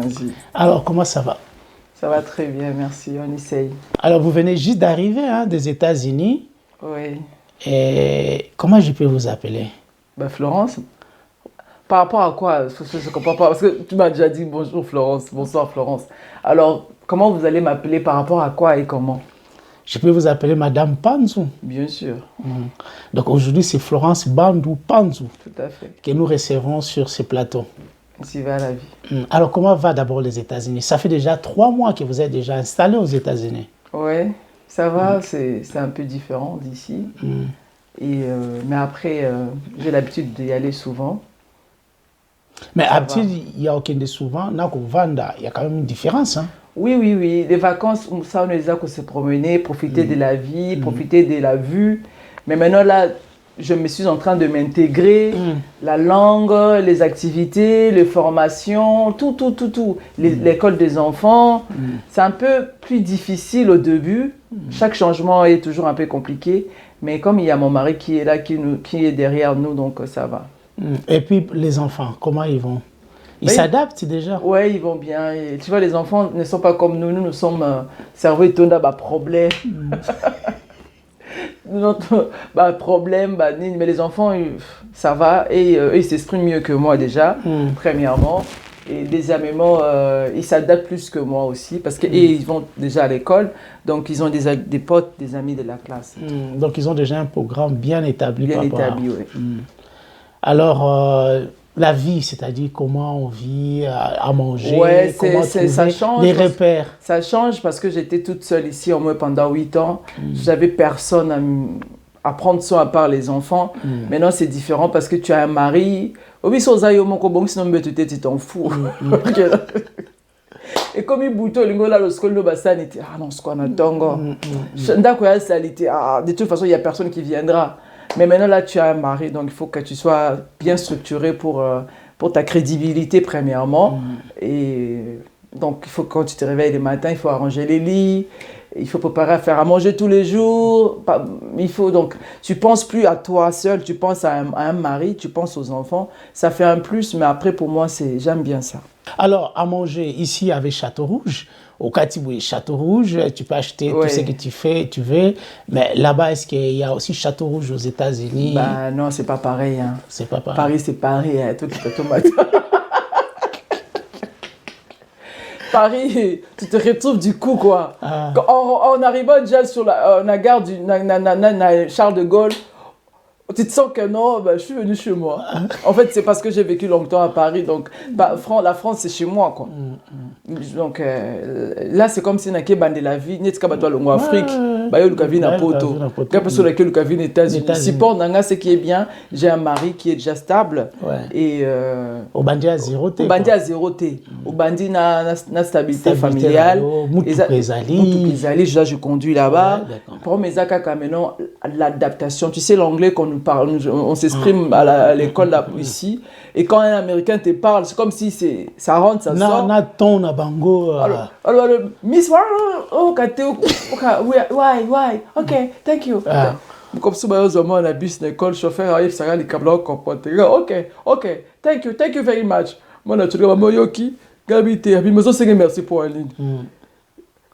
Franzi. Alors, comment ça va? Ça va très bien, merci, on essaye. Alors, vous venez juste d'arriver des États-Unis. Oui. Et comment je peux vous appeler? Florence, par rapport à quoi? Je ne comprends pas, parce que tu m'as déjà dit bonjour Florence, bonsoir Florence. Alors, comment vous allez m'appeler, par rapport à quoi et comment? Je peux vous appeler Madame Panzou. Bien sûr. Donc aujourd'hui, c'est Florence Bandou Panzou Tout à fait. que nous recevons sur ce plateau. Ainsi va la vie. Alors, comment va d'abord les États-Unis? Ça fait déjà 3 mois que vous êtes déjà installé aux États-Unis. Oui, ça va, c'est un peu différent d'ici. Mais après, j'ai l'habitude d'y aller souvent. Mais habitude, il n'y a aucun de souvent. Il y a quand même une différence. Hein? Oui. Les vacances, ça, on les a que se promener, profiter de la vie, profiter de la vue. Mais maintenant, là, je me suis en train de m'intégrer. La langue, les activités, les formations, tout. L'école des enfants. C'est un peu plus difficile au début. Chaque changement est toujours un peu compliqué. Mais comme il y a mon mari qui est là, qui est derrière nous, donc ça va. Et puis, les enfants, comment ils vont? Ils s'adaptent déjà? Oui, ils vont bien. Et, tu vois, les enfants ne sont pas comme nous. Nous sommes cerveau étonné, problème. Notre problème, mais les enfants, ça va. Et ils s'expriment mieux que moi déjà, premièrement. Et deuxièmement, ils s'adaptent plus que moi aussi, parce qu'ils vont déjà à l'école. Donc, ils ont des potes, des amis de la classe. Donc, ils ont déjà un programme bien établi. Bien établi, oui. Alors, la vie, c'est-à-dire comment on vit, à manger, comment trouver ça change, les repères. Ça change parce que j'étais toute seule ici au moins pendant 8 ans. J'avais personne à prendre soin à part les enfants. Maintenant, c'est différent parce que tu as un mari. Sinon, tu t'en fous. Et comme il bouge, de toute façon, il n'y a personne qui viendra. Mais maintenant, là, tu as un mari, donc il faut que tu sois bien structuré pour ta crédibilité, premièrement. Et donc, il faut, quand tu te réveilles le matin, il faut arranger les lits, il faut préparer à faire à manger tous les jours. Donc, tu ne penses plus à toi seul, tu penses à un mari, tu penses aux enfants. Ça fait un plus, mais après, pour moi, j'aime bien ça. Alors, à manger ici avec Château Rouge, au Katiboué, Château Rouge, tu peux acheter tout ce que tu veux. Mais là-bas, est-ce qu'il y a aussi Château Rouge aux États-Unis? Non, c'est pas pareil. Hein. C'est pas pareil. Paris, c'est pareil. Hein. Tout tomate. Paris, tu te retrouves du coup, quoi. En arrivant déjà sur la gare du Charles de Gaulle, tu te sens que non, je suis venu chez moi. En fait, c'est parce que j'ai vécu longtemps à Paris. Donc, la France, c'est chez moi, quoi. Donc, là, c'est comme si on a de la vie. N'est-ce pas en Afrique? Il y a le poto. Le États-Unis. Support, ce qui est bien, j'ai un mari qui est déjà stable. Et au bandi à zéro T. Au bandi à zéro T. Au bandi na stabilité familiale. Je conduis là-bas. Pour mes acas, maintenant, l'adaptation. Tu sais, l'anglais qu'on nous parle, on s'exprime à l'école là, ici. Et quand un Américain te parle, c'est comme si ça rentre, ça sort. Alors, Miss, why? Ok, thank you. Comme si on a bus l'école, chauffeur arrive, ça les câbles comportés. Ok, thank you very much. Moi, je suis Moyoki, Gabi, merci pour la ligne.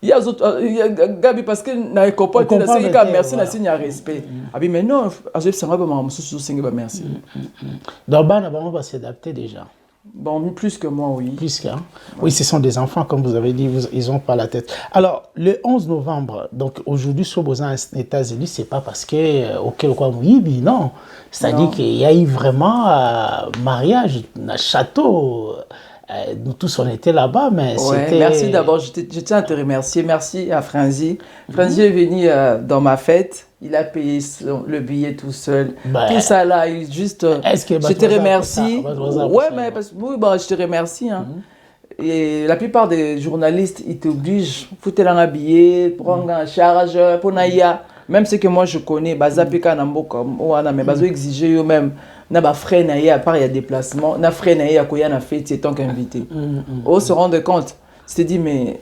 Il y a Gabi parce que na comporté merci na signe respect. Mais non, ça va merci. Donc on va s'adapter déjà. Bon, plus que moi, oui. Plus qu'un. Oui, ce sont des enfants, comme vous avez dit, ils n'ont pas la tête. Alors, le 11 novembre, donc aujourd'hui, sur aux États-Unis, ce n'est pas parce que, non. C'est-à-dire qu'il y a eu vraiment un mariage, un château. Nous tous, on était là-bas, mais c'était... Merci d'abord, je tiens à te remercier. Merci à Franzi. Franzi est venu dans ma fête. Il a payé le billet tout seul. Tout ça là, juste... je te remercie. Je te remercie. Hein. Et la plupart des journalistes, ils t'obligent, foutre un billet, prendre un charge, pour naïa. Même ce que moi je connais, Bazapika Namboka, mais Bazo exiger eux-mêmes. Na ba frère naïa, à part il y a déplacement, na frère naïa koya na fête, c'est tant qu'invité. On se rend compte. Tu te dis, mais...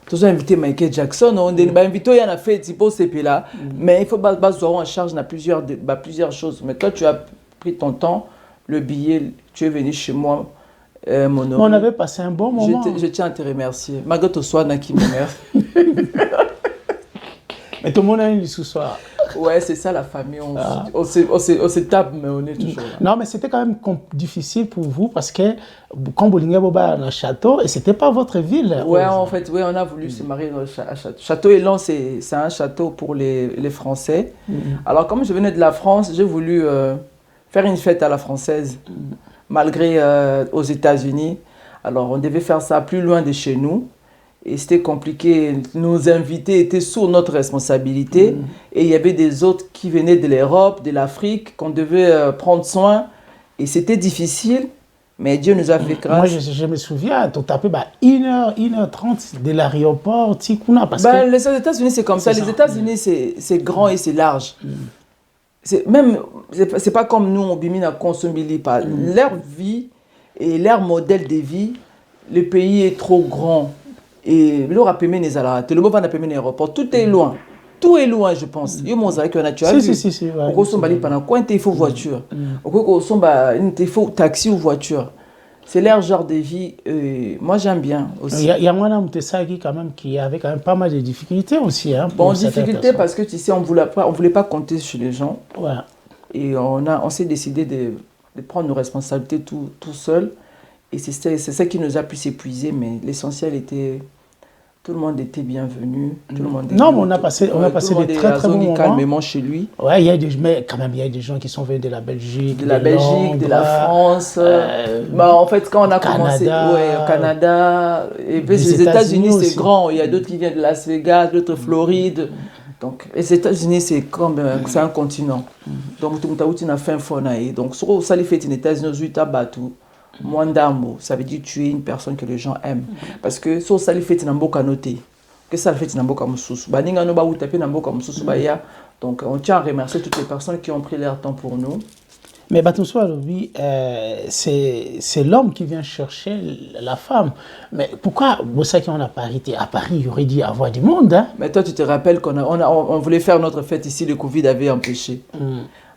Tous invité Michael Jackson, on a invité, il y en a fait, c'est pour ces pays-là. Mais il faut se en charge dans plusieurs choses. Mais toi, tu as pris ton temps, le billet, tu es venu chez moi. On avait passé un bon moment. Je tiens à te remercier. Malgré tout, soit qui me remercie. Mais tout le monde a une sous-soir. Ouais, c'est ça la famille. On se tape, mais on est toujours là. Non, mais c'était quand même difficile pour vous parce que quand vous avez dans le château, et c'était pas votre ville. Ouais, en fait, oui, on a voulu se marier dans le château. Château Élan, c'est un château pour les Français. Alors, comme je venais de la France, j'ai voulu faire une fête à la française, malgré aux États-Unis. Alors, on devait faire ça plus loin de chez nous. Et c'était compliqué. Nos invités étaient sous notre responsabilité. Et il y avait des autres qui venaient de l'Europe, de l'Afrique, qu'on devait prendre soin. Et c'était difficile, mais Dieu nous a fait grâce. Moi, je me souviens, tu tapais 1h30 de l'aéroport, Les États-Unis, c'est comme ça. Les États-Unis, c'est grand et c'est large. C'est pas comme nous, on bimine à consommer pas. Leur vie et leur modèle de vie, le pays est trop grand. Et le rapémé n'est pas là. Le mot va n'appeler l'aéroport. Tout est loin. Tout est loin, je pense. Il y a mon zari que tu as vu. Si. Au Kosomba, pendant quoi il faut voiture. Au Kosomba, il faut taxi ou voiture. C'est leur genre de vie. Moi, j'aime bien aussi. Il y a un homme quand même qui avait quand même pas mal de difficultés aussi. Bon, difficultés parce que tu sais, on voulait pas compter sur les gens. Ouais. Et on s'est décidé de prendre nos responsabilités tout seul. Et c'est ça qui nous a pu s'épuiser, mais l'essentiel était... Tout le monde était bienvenu. Tout le monde non, mais on a passé des très bons moments. Calmement chez lui. Ouais, mais quand même, il y a des gens qui sont venus de la Belgique, de la France. En fait, quand on a commencé... au Canada. Et puis les États-Unis, c'est grand. Il y a d'autres qui viennent de Las Vegas, d'autres de Floride. Donc, les États-Unis, c'est un continent. Donc, tout le monde a fait un fond. Donc, ça les fait les États-Unis, Mwandambo, ça veut dire tuer une personne que les gens aiment. Parce que si ça les fait n'amboka noté, que ça le fait n'amboka mususu. Baninga no ba ou taper n'amboka mususu baya. Donc on tient à remercier toutes les personnes qui ont pris leur temps pour nous. Mais oui, c'est l'homme qui vient chercher la femme. Mais pourquoi ça qu'on a parité à Paris, il aurait dit avoir du monde, hein? Mais toi, tu te rappelles qu'on voulait faire notre fête ici, le Covid avait empêché.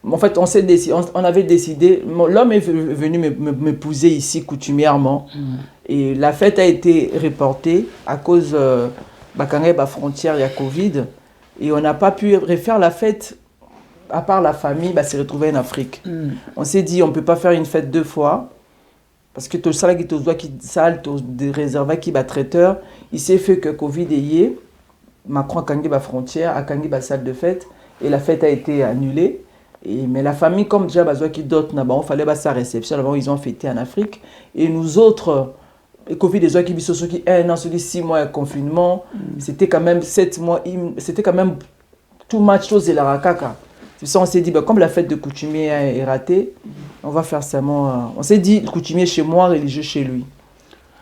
En fait, on avait décidé, l'homme est venu m'épouser ici coutumièrement. Et la fête a été reportée à cause de la frontière, il y a Covid. Et on n'a pas pu refaire la fête, à part la famille, s'est retrouvée en Afrique. On s'est dit, on ne peut pas faire une fête 2 fois. Parce que tout ça, qui réservé qui va traiteur, il s'est fait que Covid est Macron a gagné la frontière, a gagné la salle de fête. Et la fête a été annulée. Mais la famille, comme déjà, qui d'autres, il fallait sa réception. Ils ont fêté en Afrique. Et nous autres, le Covid, des gens qui vivent qui 1 an, 6 mois de confinement, c'était quand même 7 mois, c'était quand même too much chose de la rakaka. C'est ça, on s'est dit, comme la fête de coutumier est ratée, on va faire seulement. On s'est dit, le coutumier chez moi, religieux chez lui.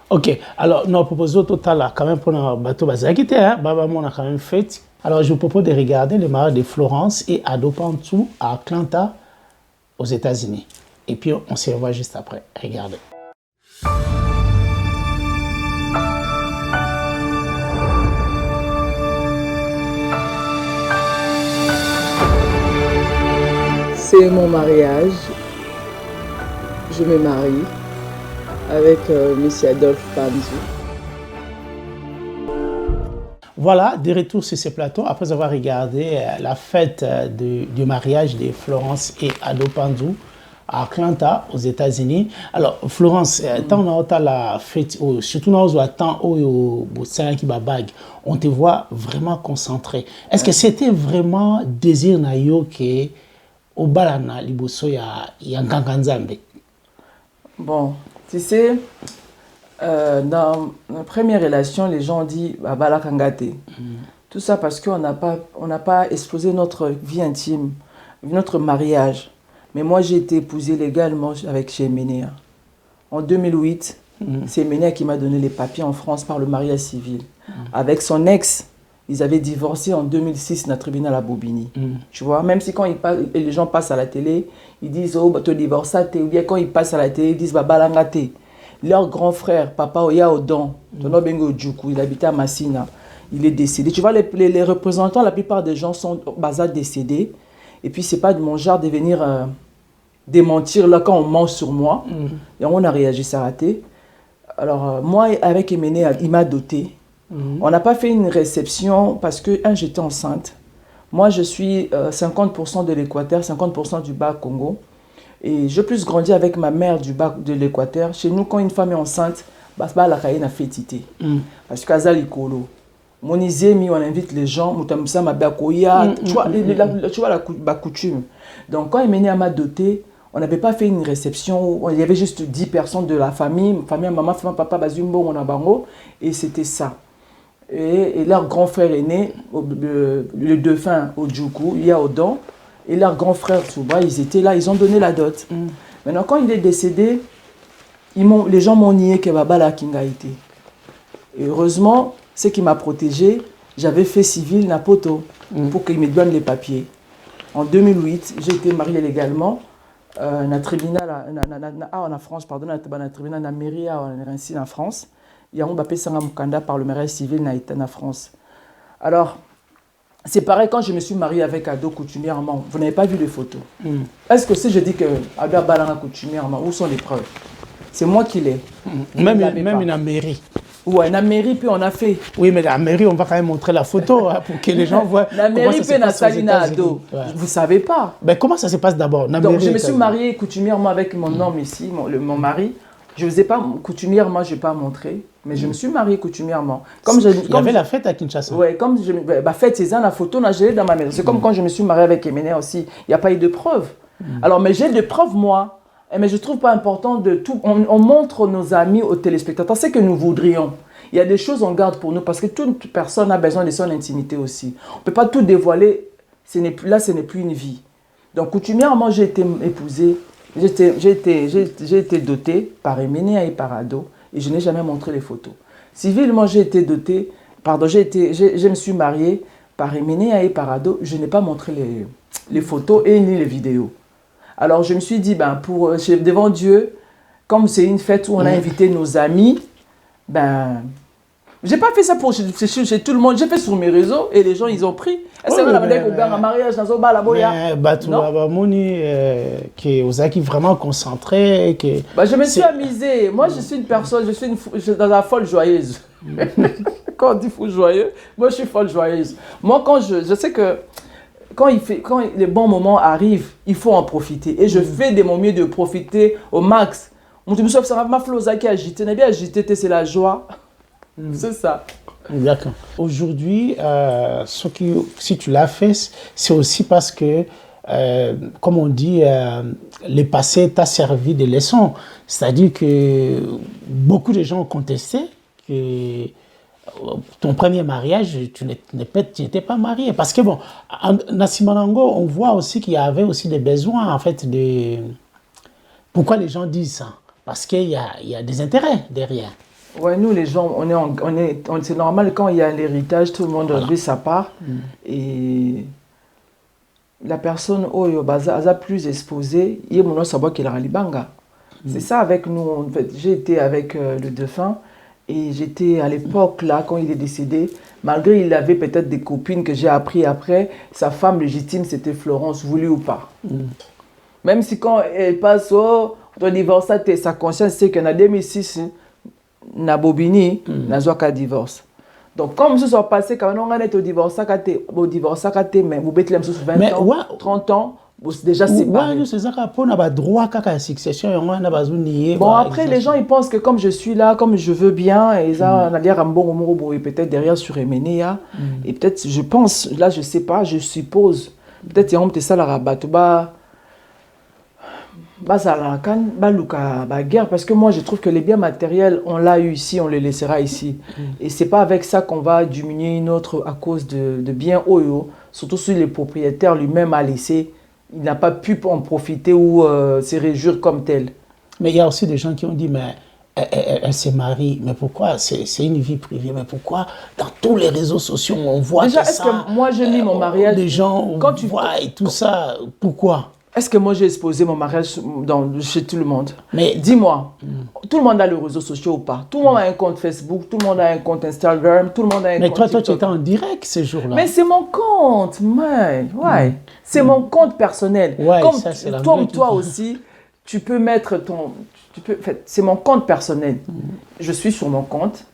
Ok, alors nous proposons total quand même pour notre bateau bazakité, on a quand même fait. Alors je vous propose de regarder le mariage de Florence et Ado Pantou à Atlanta, aux États-Unis. Et puis on se revoit juste après. Regardez. C'est mon mariage. Je me marie avec M. Adolphe Pantou. Voilà, de retour sur ce plateau, après avoir regardé la fête du mariage de Florence et Ado Pantou à Atlanta, aux États-Unis. Alors, Florence, tant on a la fête, surtout dans le temps où on te voit vraiment concentré. Est-ce que c'était vraiment désir nayo que au balana liboso ya nganganzambe? Bon, tu sais, dans la première relation, les gens ont dit bala kangate. Tout ça parce qu'on n'a pas exposé notre vie intime, notre mariage. Mais moi, j'ai été épousée légalement avec Cheménéa. En 2008, c'est Cheménéa qui m'a donné les papiers en France par le mariage civil. Avec son ex, ils avaient divorcé en 2006 dans le tribunal à Bobigny. Tu vois, même si quand les gens passent à la télé, ils disent « Oh, tu divorces », ou bien quand ils passent à la télé, ils disent « Balangate ». Leur grand frère, Papa Oya Odon, il habitait à Massina, il est décédé. Tu vois, les représentants, la plupart des gens sont décédés. Et puis, ce n'est pas de mon genre de venir démentir là quand on ment sur moi. Et on a réagi, ça a raté. Alors, moi, avec Emene, il m'a doté. On n'a pas fait une réception parce que, j'étais enceinte. Moi, je suis 50% de l'Équateur, 50% du Bas-Congo. Et je plus grandi avec ma mère du Bas de l'Équateur. Chez nous, quand une femme est enceinte, la caille n'a fait tité. Parce que Azali Kolo. Mon on invite les gens, tu vois la coutume. Donc, quand Emene m'a doté, on n'avait pas fait une réception, il y avait juste 10 personnes de la famille, maman, papa, bazumbo, on a bango, et c'était ça. Et leur grand frère aîné, le dauphin Odjoukou, Yaodan, et leur grand frère Touba, ils étaient là, ils ont donné la dot. Maintenant, quand il est décédé, les gens m'ont nié que Baba la Kinga était. Et heureusement, ce qui m'a protégé, j'avais fait civil Napoto pour qu'il me donne les papiers. En 2008, j'ai été mariée légalement. Na tribunal en France, pardon, na tribunal na mairie en France. Il y a un papier sanga mukanda par le mariage civil na France. Alors, c'est pareil quand je me suis mariée avec Ado coutumièrement. Vous n'avez pas vu les photos. Est-ce que si je dis que Ado a balanga coutumièrement, où sont les preuves? C'est moi qui l'ai. Même une mairie. Ouais, la mairie, puis on a fait. Oui, mais la mairie, on va quand même montrer la photo pour que les gens voient. La mairie, puis na Salina Ado. Vous ne savez pas. Ben, comment ça se passe d'abord? Donc, je me suis mariée coutumièrement avec mon homme ici, mon mari. Je ne vous ai pas coutumièrement, je n'ai pas montré, mais je me suis mariée coutumièrement. Il y avait la fête à Kinshasa. Oui, comme fête, c'est ça, la photo, j'ai dans ma maison. C'est comme quand je me suis mariée avec Emene aussi. Il n'y a pas eu de preuves. Alors, mais j'ai des preuves, moi. Mais je ne trouve pas important de tout. On montre nos amis aux téléspectateurs ce que nous voudrions. Il y a des choses qu'on garde pour nous parce que toute personne a besoin de son intimité aussi. On ne peut pas tout dévoiler. Là, ce n'est plus une vie. Donc, coutumièrement, j'ai été épousée. J'ai été dotée par Emene et par Ado et je n'ai jamais montré les photos. Civilement, j'ai été dotée, je me suis mariée par Emene et par Ado, je n'ai pas montré les photos et ni les vidéos. Alors je me suis dit, devant Dieu, comme c'est une fête où on a invité nos amis, j'ai pas fait ça pour chez tout le monde, j'ai fait sur mes réseaux et les gens ils ont pris. Est-ce que la madame a un mariage dans un la boya? Qui est vraiment concentré. Je me suis amusée. Moi je suis une personne, je suis dans la folle joyeuse. Quand on dit fou joyeux, moi je suis folle joyeuse. Moi quand je sais que quand les bons moments arrivent, il faut en profiter. Et je fais de mon mieux de profiter au max. Je me suis dit, ma flosa qui agité, n'a bien agité, c'est la joie. C'est ça. D'accord. Aujourd'hui, si tu l'as fait, c'est aussi parce que, comme on dit, le passé t'a servi de leçon. C'est-à-dire que beaucoup de gens ont contesté que ton premier mariage, tu n'étais pas marié. Parce que, bon, à Simanango, on voit aussi qu'il y avait aussi des besoins, en fait, de... Pourquoi les gens disent ça? Parce qu'il y a des intérêts derrière. Ouais, nous les gens, c'est normal quand il y a l'héritage, tout le monde a sa part. Et la personne a plus exposée, il y a savoir qu'il a Ralibanga. C'est ça avec nous. En fait, j'ai été avec le défunt et j'étais à l'époque là quand il est décédé. Malgré il avait peut-être des copines que j'ai appris après, sa femme légitime c'était Florence, voulue ou pas. Même si quand elle passe au divorce, sa conscience c'est qu'en 2006 na bobini na zoka divorce. Donc comme ça soit passé quand on est au divorce mais vous bêtez les 20 ans, 30 ans, déjà séparés. Bon après les gens ils pensent que comme je suis là, comme je veux bien et ça on a dire un bon mot et peut-être derrière sur Emenea et peut-être je pense là je sais pas, je suppose peut-être il y a un petit ça la rabat guerre parce que moi je trouve que les biens matériels on l'a eu ici, on les laissera ici et c'est pas avec ça qu'on va diminuer une autre à cause de biens oyo, surtout si le propriétaire lui-même a laissé, il n'a pas pu en profiter ou se réjouir comme tel. Mais il y a aussi des gens qui ont dit mais elle se marie, mais pourquoi c'est une vie privée, mais pourquoi dans tous les réseaux sociaux on voit déjà, que ça, que moi je mis mon mariage, les gens quand tu vois et tout ça, pourquoi? Est-ce que moi j'ai exposé mon mariage chez tout le monde? Mais dis-moi, tout le monde a les réseaux sociaux ou pas? Tout le monde a un compte Facebook, tout le monde a un compte Instagram, tout le monde a un compte TikTok. Mais toi tu étais en direct ces jours-là. Mais c'est mon compte, ouais. C'est mon compte personnel. Ouais, comme toi aussi, tu peux mettre c'est mon compte personnel. Je suis sur mon compte.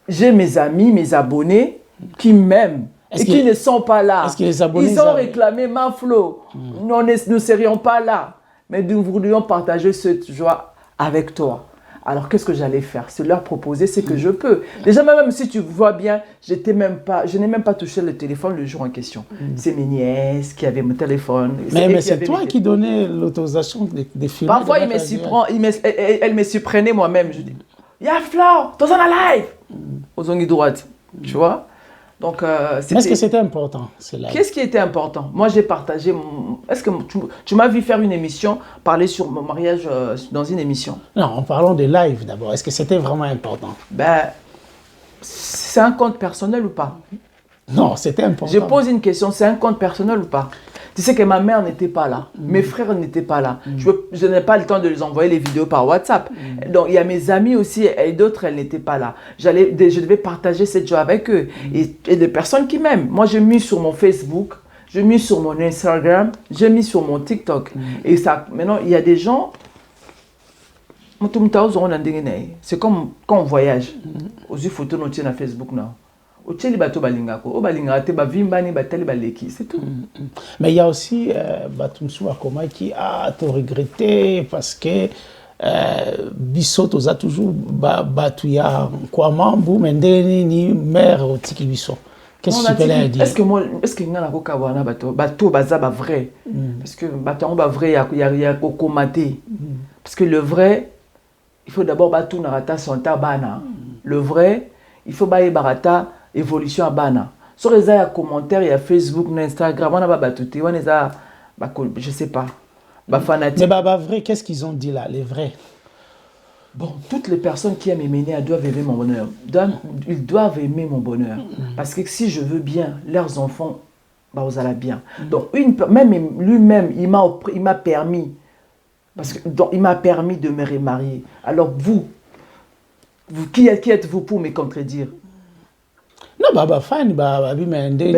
J'ai mes amis, mes abonnés qui m'aiment et qui ne sont pas là. Est-ce que les abonnés... Ils ont réclamé ma flow. Nous ne serions pas là. Mais nous voudrions partager cette joie avec toi. Alors, qu'est-ce que j'allais faire? C'est leur proposer ce que je peux. Déjà, même si tu vois bien, je n'ai même pas touché le téléphone le jour en question. C'est mes nièces qui avaient mon téléphone. Mais c'est toi qui donnais l'autorisation des films. Parfois, elle me surprenait moi-même. Je dis, ya Flau, t'es en live. Aux ongles droites, tu vois. Donc, est-ce que c'était important? Qu'est-ce qui était important? Moi, j'ai partagé... Est-ce que tu m'as vu faire une émission, parler sur mon mariage dans une émission? Non, en parlant de live d'abord, est-ce que c'était vraiment important? C'est un compte personnel ou pas? Non, c'était important. Je pose une question, c'est un compte personnel ou pas? Tu sais que ma mère n'était pas là, mes frères n'étaient pas là. Je n'ai pas le temps de les envoyer les vidéos par WhatsApp. Donc, il y a mes amis aussi et d'autres, elles n'étaient pas là. Je devais partager cette joie avec eux. Et des personnes qui m'aiment. Moi, j'ai mis sur mon Facebook, j'ai mis sur mon Instagram, j'ai mis sur mon TikTok. Et ça, maintenant, il y a des gens... C'est comme quand on voyage. Aux yeux photos, on tient à Facebook now. C'est tout. Mais il y a aussi Batumsou Akoma qui a tout regretté parce que Bissot a toujours batouya Kwamambu, Mendeni, ni mère au Tiki Bissot. Qu'est-ce que tu peux leur dire? Est-ce que nous avons bateau bazaba vrai? Parce que bateau vrai, il y a Kokomate. Parce que le vrai, il faut d'abord bateau narata santa bana. Le vrai, il faut bailler barata évolution à bana. Sur les commentaires, il y a Facebook, Instagram, on a batouté, on a je sais pas, fanatique. Mais vrai, qu'est-ce qu'ils ont dit là, les vrais? Bon, toutes les personnes qui aiment Ménéa doivent aimer mon bonheur. Ils doivent aimer mon bonheur. Parce que si je veux bien, leurs enfants, vous allez bien. Donc, même lui-même, il m'a permis, parce que il m'a permis de me remarier. Alors vous qui êtes-vous pour me contredire? Non, mais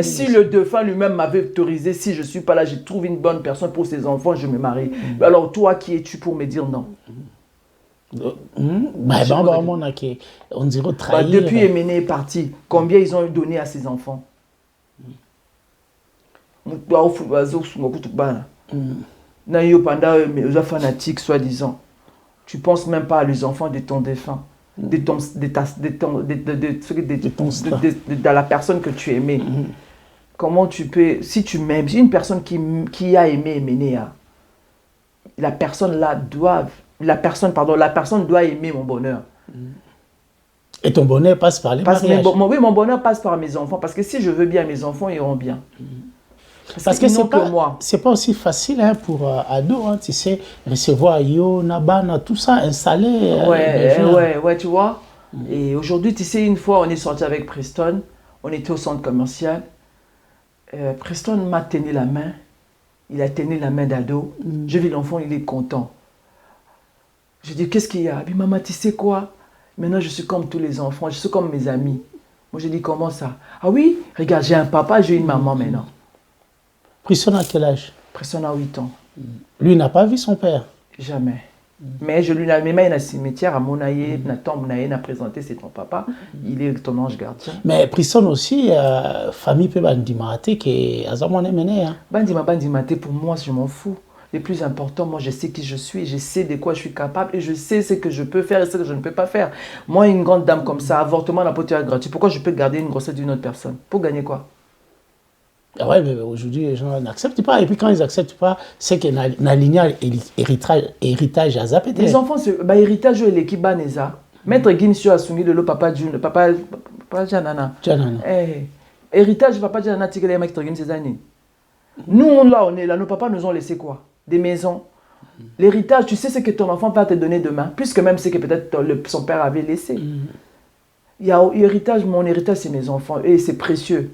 si le défunt lui-même m'avait autorisé, si je ne suis pas là, je trouve une bonne personne pour ses enfants, je me marie. Alors toi, qui es-tu pour me dire non? On dirait trahir. Depuis Emené est parti, combien ils ont donné à ses enfants? Fanatique, soi-disant. Tu ne penses même pas à les enfants de ton défunt. De la personne que tu aimais. Comment tu peux, si tu m'aimes, si une personne qui a aimé Ménéa, la personne doit aimer mon bonheur. Et ton bonheur passe par les mariages. Oui, mon bonheur passe par mes enfants, parce que si je veux bien, mes enfants iront bien. Parce que c'est pas aussi facile pour ado, tu sais, recevoir Yo, Nabana, tout ça, installer. Ouais, tu vois. Et aujourd'hui, tu sais, une fois, on est sorti avec Preston, on était au centre commercial. Preston m'a tenu la main, il a tenu la main d'ado. J'ai vu l'enfant, il est content. Je dis, qu'est-ce qu'il y a? Il dit, maman, tu sais quoi? Maintenant, je suis comme tous les enfants, je suis comme mes amis. Moi, je dis, comment ça? Ah oui, regarde, j'ai un papa, j'ai une maman maintenant. Preston a quel âge? Preston a 8 ans. Lui n'a pas vu son père? Jamais. Mais je lui ai mis dans le cimetière à Monaye, na tombe Naye, n'a présenté, c'est ton papa, il est ton ange gardien. Mais Preston aussi, famille peut bandimate que Azamone mené. Bandimate, pour moi, je m'en fous. Le plus important, moi, je sais qui je suis, je sais de quoi je suis capable et je sais ce que je peux faire et ce que je ne peux pas faire. Moi, une grande dame comme ça, avortement, la potière gratuit, pourquoi je peux garder une grossesse d'une autre personne? Pour gagner quoi? Oui, mais aujourd'hui, les gens n'acceptent pas. Et puis quand ils n'acceptent pas, c'est que la lignée héritage à zapété. Les enfants, héritage de l'équipe Baneza. Maître Guinsio a soumis de l'eau, papa Janana. Héritage, papa Janana, tu es maître Guinsio ces années. Nous, là, on est là, nos papas nous ont laissé quoi? Des maisons. L'héritage, tu sais ce que ton enfant va te donner demain, puisque même ce que peut-être son père avait laissé. Il y a l'héritage, mon héritage, c'est mes enfants. Et c'est précieux.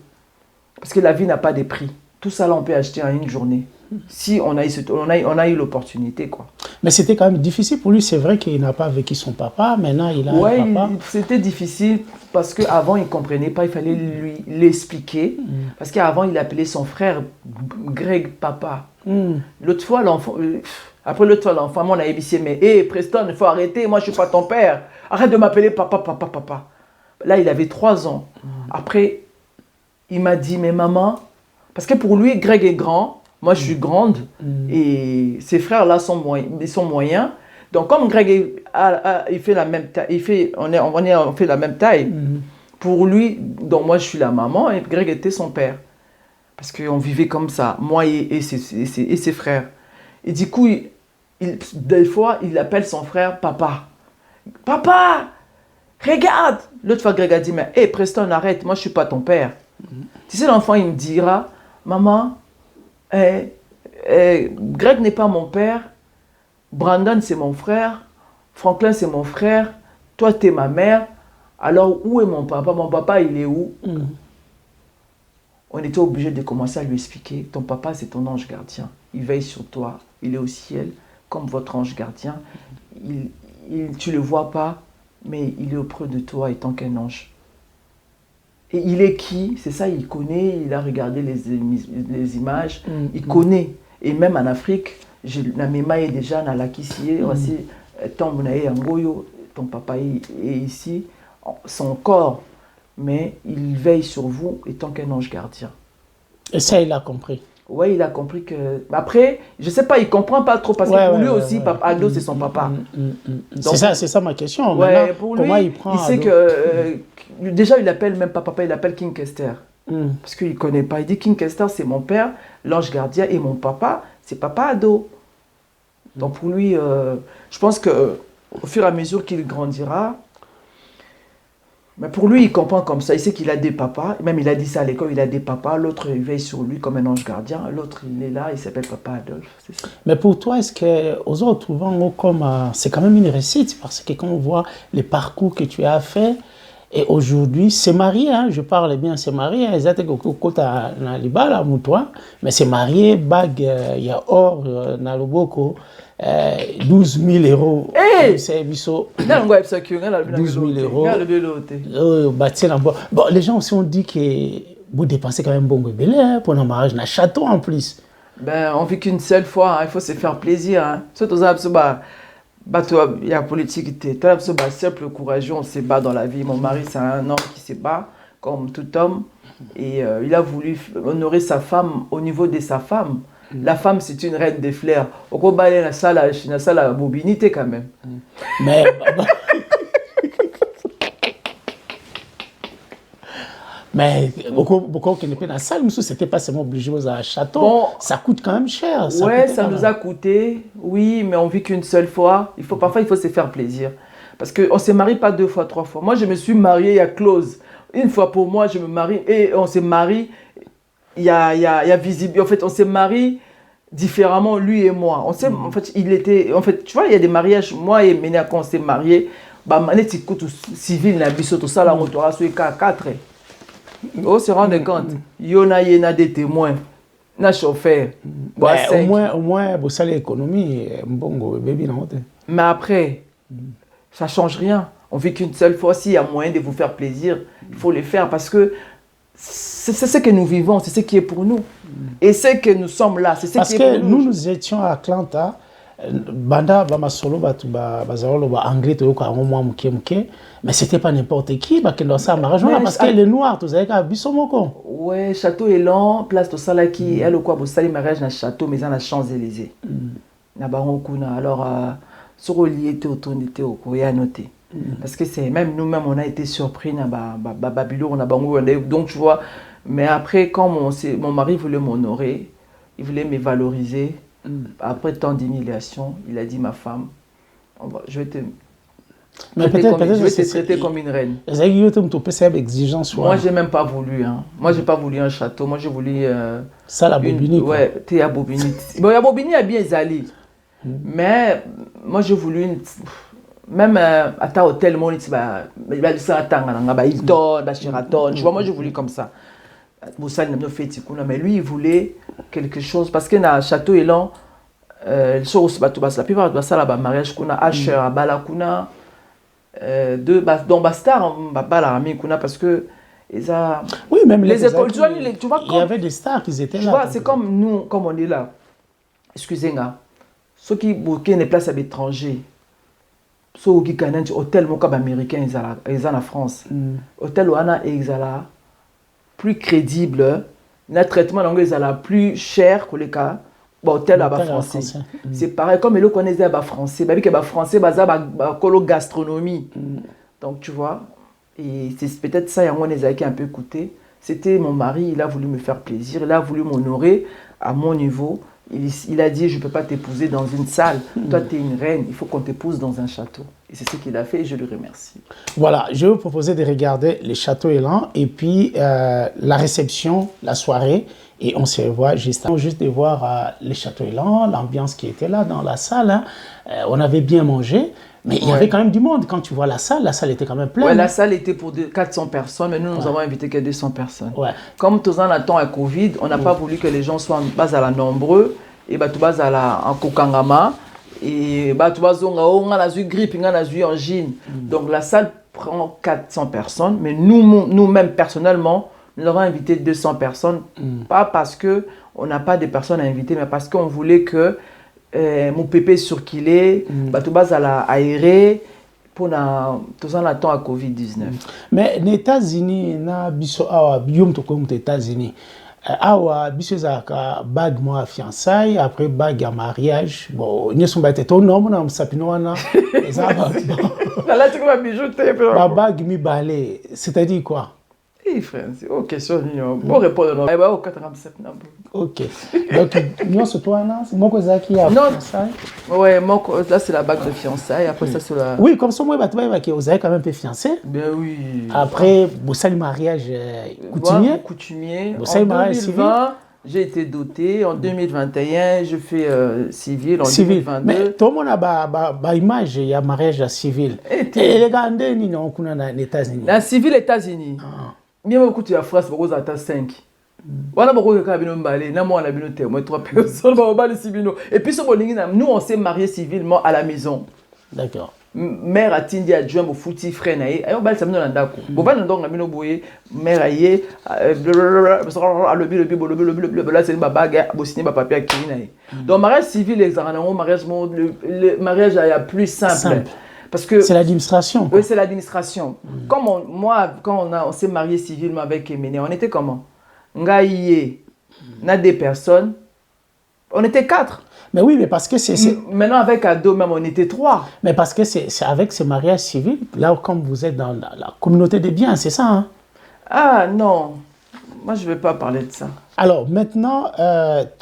Parce que la vie n'a pas de prix. Tout ça, là, on peut acheter en une journée. Si on a eu l'opportunité, quoi. Mais c'était quand même difficile pour lui. C'est vrai qu'il n'a pas vécu son papa. Maintenant, il a un papa. C'était difficile parce qu'avant, il ne comprenait pas. Il fallait lui l'expliquer. Parce qu'avant, il appelait son frère Greg papa. L'autre fois, l'enfant... Après, l'autre fois, l'enfant, on a ébissé, mais hé, Preston, il faut arrêter, moi, je ne suis pas ton père. Arrête de m'appeler papa, papa, papa. Là, il avait 3 ans. Après, il m'a dit, mais maman, parce que pour lui, Greg est grand, moi, je suis grande, et ses frères, là, ils sont moyens. Donc, comme Greg il fait la même taille, on fait la même taille, pour lui, donc moi, je suis la maman, et Greg était son père. Parce qu'on vivait comme ça, moi et ses frères. Et du coup, des fois, il appelle son frère papa. Papa, regarde! L'autre fois, Greg a dit, mais hé, Preston, arrête, moi, je ne suis pas ton père. Tu sais, l'enfant, il me dira, maman, Greg n'est pas mon père, Brandon, c'est mon frère, Franklin, c'est mon frère, toi, tu es ma mère, alors où est mon papa? Mon papa, il est où? On était obligé de commencer à lui expliquer, ton papa, c'est ton ange gardien, il veille sur toi, il est au ciel, comme votre ange gardien, tu ne le vois pas, mais il est auprès de toi étant qu'un ange. Et il est qui? C'est ça, il connaît, il a regardé les images, il connaît. Et même en Afrique, la méma est déjà dans la Kissie, aussi, ton papa est ici, son corps, mais il veille sur vous étant qu'un ange gardien. Et ça, il a compris. Oui, il a compris que... Après, je ne sais pas, il ne comprend pas trop parce que pour lui aussi, Papa Ado, c'est son papa. C'est ça ma question. Ouais, pour lui, comment il prend il sait que... déjà, il l'appelle même pas papa, il l'appelle King Kester. Parce qu'il ne connaît pas. Il dit King Kester, c'est mon père, l'ange gardien, et mon papa, c'est Papa Ado. Donc pour lui, je pense qu'au fur et à mesure qu'il grandira, mais pour lui, il comprend comme ça. Il sait qu'il a des papas. Même il a dit ça à l'école, il a des papas. L'autre, il veille sur lui comme un ange gardien. L'autre, il est là, il s'appelle Papa Adolphe. C'est ça. Mais pour toi, est-ce qu'aux autres, c'est quand même une réussite? Parce que quand on voit les parcours que tu as fait, et aujourd'hui, c'est marié, hein, je parle bien, c'est marié. Ils étaient côté à Libala, mais c'est marié, bague, il y a or, dans le boko. 12 000 euros. C'est 12 000 euros. Bon, les gens aussi ont dit que vous dépensez quand même bon bébé pour un mariage, un château en plus. Ben, on vit qu'une seule fois, hein, il faut se faire plaisir. Hein. Surtout ça, il y a politique, simple, courageux, on se bat dans la vie. Mon mari, c'est un homme qui se bat, comme tout homme. Et il a voulu honorer sa femme au niveau de sa femme. La femme, c'est une reine des fleurs. Au combat, il y a la salle à bobinité quand même. Mais... Mais beaucoup qui n'est pas dans la salle, c'était pas seulement obligé à un château. Bon, ça coûte quand même cher. Ça nous a coûté, oui, mais on vit qu'une seule fois. Parfois, il faut se faire plaisir. Parce qu'on ne se marie pas 2 fois, 3 fois. Moi, je me suis mariée à Close. Une fois pour moi, je me marie et on se marie. Il y a visible. En fait, on se marie différemment, lui et moi. En fait, tu vois, il y a des mariages. Moi et Ménia, quand on s'est mariés, on est civil, tout ça, là, on doit sur 4. On se rend compte. Il y a des témoins. Un chauffeur. Au moins, vous savez l'économie. Mais après, ça ne change rien. On vit qu'une seule fois. S'il y a moyen de vous faire plaisir, il faut le faire parce que c'est ce que nous vivons, c'est ce qui est pour nous. Et c'est que nous sommes là, c'est ce parce qui est pour nous. Parce que nous étions à Atlanta, banda bamasolo bazalo anglais mais c'était pas n'importe qui qui dans ça mariage parce que les noirs tous avec bisomoko. Ouais, Château Elan, place de Salaki, elle quoi bosali mariage na château mais dans la Champs-Élysées. Na baron kuna alors sur lié était autour était au Koya noté. Parce que c'est même nous-mêmes on a été surpris na Babylone on a bango donc tu vois mais après quand mon mari voulait m'honorer, il voulait me valoriser. Après tant d'humiliation, il a dit ma femme, je vais te traiter comme une reine. Moi, j'ai même pas voulu. Hein. Moi, j'ai pas voulu un château. Moi, j'ai voulu. Ça, la Bobini. Ouais, t'es à Bobini. Bon, la Bobini a bien Zali. Mais moi, j'ai voulu une. Même à ta hôtel, mon Hilton, Sheraton. Tu vois, moi, j'ai voulu comme ça. Mais lui, il voulait quelque chose. Parce que dans le Château Elan, la plupart de ça, là, mariage, qu'on a Asher, à Balakuna. Dans Bastard, parce que oui, même les écoles, tu vois, il y avait des stars qui étaient là. Tu vois, c'est comme nous, comme on est là. Excusez-moi. ceux qui bookaient des places à l'étranger, ceux qui connaissent hôtel américain, ils sont en France. Hôtel Wana et ils sont plus crédible, le traitement langue ils sont plus cher que les cas. Hôtel à français. C'est pareil, comme ils le connaissaient à français. Bah, que français, bah, gastronomie. Donc, tu vois, et c'est peut-être ça, qui a un peu coûté. C'était mon mari, il a voulu me faire plaisir, il a voulu m'honorer à mon niveau. Il a dit, je ne peux pas t'épouser dans une salle. Toi, tu es une reine, il faut qu'on t'épouse dans un château. Et c'est ce qu'il a fait et je le remercie. Voilà, je vais vous proposer de regarder les châteaux élans et puis la réception, la soirée. Et on se revoit juste de voir les châteaux élans, l'ambiance qui était là dans la salle. Hein. On avait bien mangé. Mais il y avait quand même du monde. Quand tu vois la salle était quand même pleine. Oui, la salle était pour 400 personnes, mais nous avons invité que 200 personnes. Comme tous en attend à Covid, on n'a pas voulu que les gens soient bas à la nombreux, et bah tout bas à la en Kokangama, et bah tout bas on a eu grippe, on a eu angine. Donc la salle prend 400 personnes, mais nous-mêmes personnellement, nous avons invité 200 personnes, pas parce que on n'a pas de personnes à inviter, mais parce qu'on voulait que mon pépé circulé, tout bas à la aéré pour tous en attend à Covid-19. Mais les États-Unis, na biso awa biom to comme les États-Unis. Awa biso zaka bague moi fiançailles après bague à mariage. Bon, ils sont battus ton nom na sapino wana. Là tu vas bijouter. Ma bague mi balé, c'est-à-dire quoi? Eh frère, c'est une question pour répondre non. Eh ben au 47 non. OK. Donc nous c'est toi là, c'est mon cousin qui a fiançailles. Ouais, là c'est la bague de fiançailles, après ça c'est la. Oui, comme ça moi bah vous avez quand même fait fiancé. Ben oui. Après vous savez mariage coutumier. Coutumier. Vous savez mariage civil. J'ai été doté en 2021, je fais civil en 2022. Mais tout le monde a ba image, il y a mariage civil. Et les gars ni non kuna na États-Unis. La civil États-Unis. Bien beaucoup de la France beaucoup à 5. Voilà beaucoup de cabino mbalé, na moi on a bino témoin 3 personnes ba ba civino. Et puis ce nous on s'est marié civilement à la maison. D'accord. Mère a tindi à Dieu au fouti frère naé ayo bal samino na ndako boba na ndonga bino boye mère aye le là c'est ba bague bo signer ba papier qui naé. Donc mariage civil exactement le mariage est plus simple. Parce que c'est l'administration. Oui, c'est l'administration. Comme quand on s'est marié civilement avec Emene, on était comment? Ngaïe, on a des personnes, on était 4. Mais oui, mais parce que c'est... Maintenant, avec Ado, même, on était 3. Mais parce que c'est avec ce mariage civil, là, comme vous êtes dans la communauté des biens, c'est ça, hein? Ah, non. Moi, je ne vais pas parler de ça. Alors, maintenant,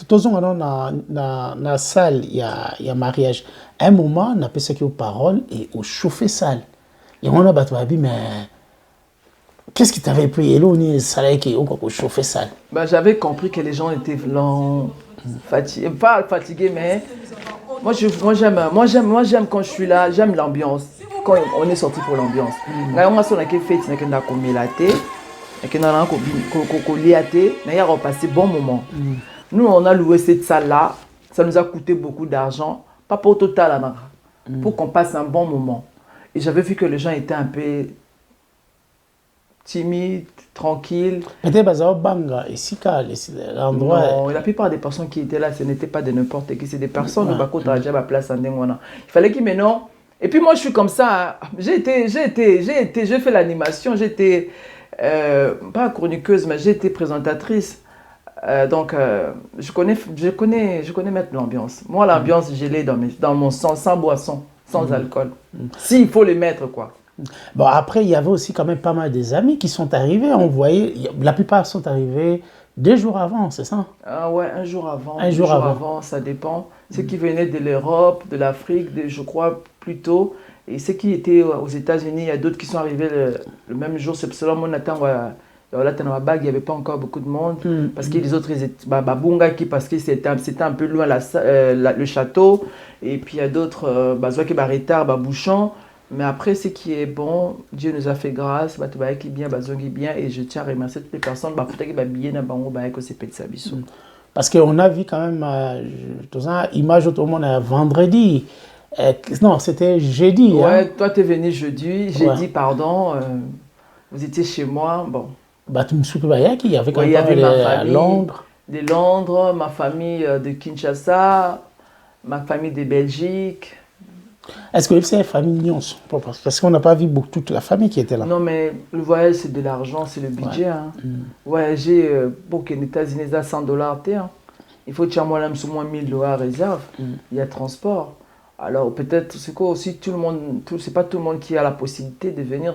tout le monde dans la salle, il y a mariage. À un moment, on a fait ce qui est aux paroles et au chauffer salle. Et on a battu, mais qu'est-ce qui t'avait pris? Et là, on est salé qui est chauffer salle. J'avais compris que les gens étaient lents, fatigués. Pas fatigués, mais moi j'aime quand je suis là, j'aime l'ambiance. Quand on est sorti pour l'ambiance. Là, on a fait fête, on a commis la thé. Et qu'on a passé bon moment. Nous, on a loué cette salle-là. Ça nous a coûté beaucoup d'argent. Pas pour le total, pour qu'on passe un bon moment. Et j'avais vu que les gens étaient un peu timides, tranquilles. Mais banga ici, l'endroit. Non, la plupart des personnes qui étaient là, ce n'étaient pas de n'importe qui. C'est des personnes qui ont déjà ma place en Dengwana. Il fallait qu'ils maintenant. Et puis moi, je suis comme ça. J'ai fait l'animation, j'étais. Pas chroniqueuse, mais j'ai été présentatrice. Donc, je connais mettre l'ambiance. Moi, l'ambiance, je l'ai dans mon sang, sans boisson, sans alcool. S'il faut les mettre, quoi. Bon, après, il y avait aussi quand même pas mal des amis qui sont arrivés. On voyait, la plupart sont arrivés 2 jours avant, c'est ça? Ah ouais, un jour avant. Un jour avant, ça dépend. Ceux qui venaient de l'Europe, de l'Afrique, je crois plutôt. Et ceux qui étaient aux États-Unis, il y a d'autres qui sont arrivés le même jour. C'est selon mon attend. Là, dans ma bague, il n'y avait pas encore beaucoup de monde. Parce que les autres, ils étaient Babunga, parce que c'était un peu loin le château. Et puis il y a d'autres, qui Baritar, Babouchon. Mais après, ce qui est bon, Dieu nous a fait grâce, qui bien, bien. Et je tiens à remercier toutes les personnes qui ont bien dans Bango, que c'est Petit Sabisso. Parce qu'on a vu quand même, image tout le monde vendredi. Non, c'était jeudi. Ouais, hein. Toi, tu es venu jeudi. J'ai dit pardon. Vous étiez chez moi. Bon. Tu me souviens qu'il y avait quand même ma famille Londres. De Londres, ma famille de Kinshasa. ma famille de Belgique. Est-ce que c'est la famille Nyons? Parce qu'on n'a pas vu toute la famille qui était là. Non, mais le voyage, c'est de l'argent, c'est le budget. Ouais. Hein. Voyager pour les États-Unis, à $100, hein. Il faut que tu aies moins $1,000 réserve. Il y a transport. Alors peut-être, c'est quoi aussi, c'est pas tout le monde qui a la possibilité de venir.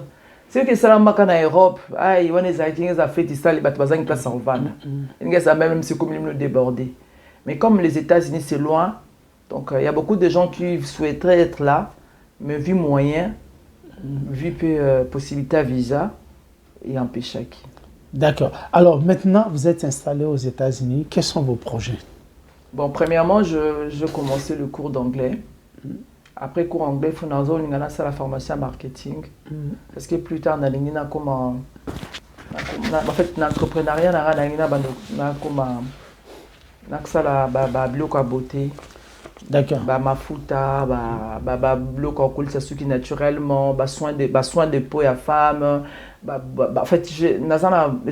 C'est que ça là, en Europe, il y a des Haïtiens qui ont fait ça, les bâtiments qui placent en van. Même c'est comme ils débordé. Mais comme les États-Unis, c'est loin, donc il y a beaucoup de gens qui souhaiteraient être là, mais vu moyen, vu possibilité à visa, et empêche qui. D'accord. Alors maintenant, vous êtes installé aux États-Unis. Quels sont vos projets? Bon, premièrement, je commençais le cours d'anglais. Après cours anglais, il faut faire la formation marketing. Parce que plus tard, on a comme en fait, l'entrepreneuriat, on a beauté. D'accord. Mafuta, bloc en coulisse suki naturellement, soin de peau à femme. En fait, les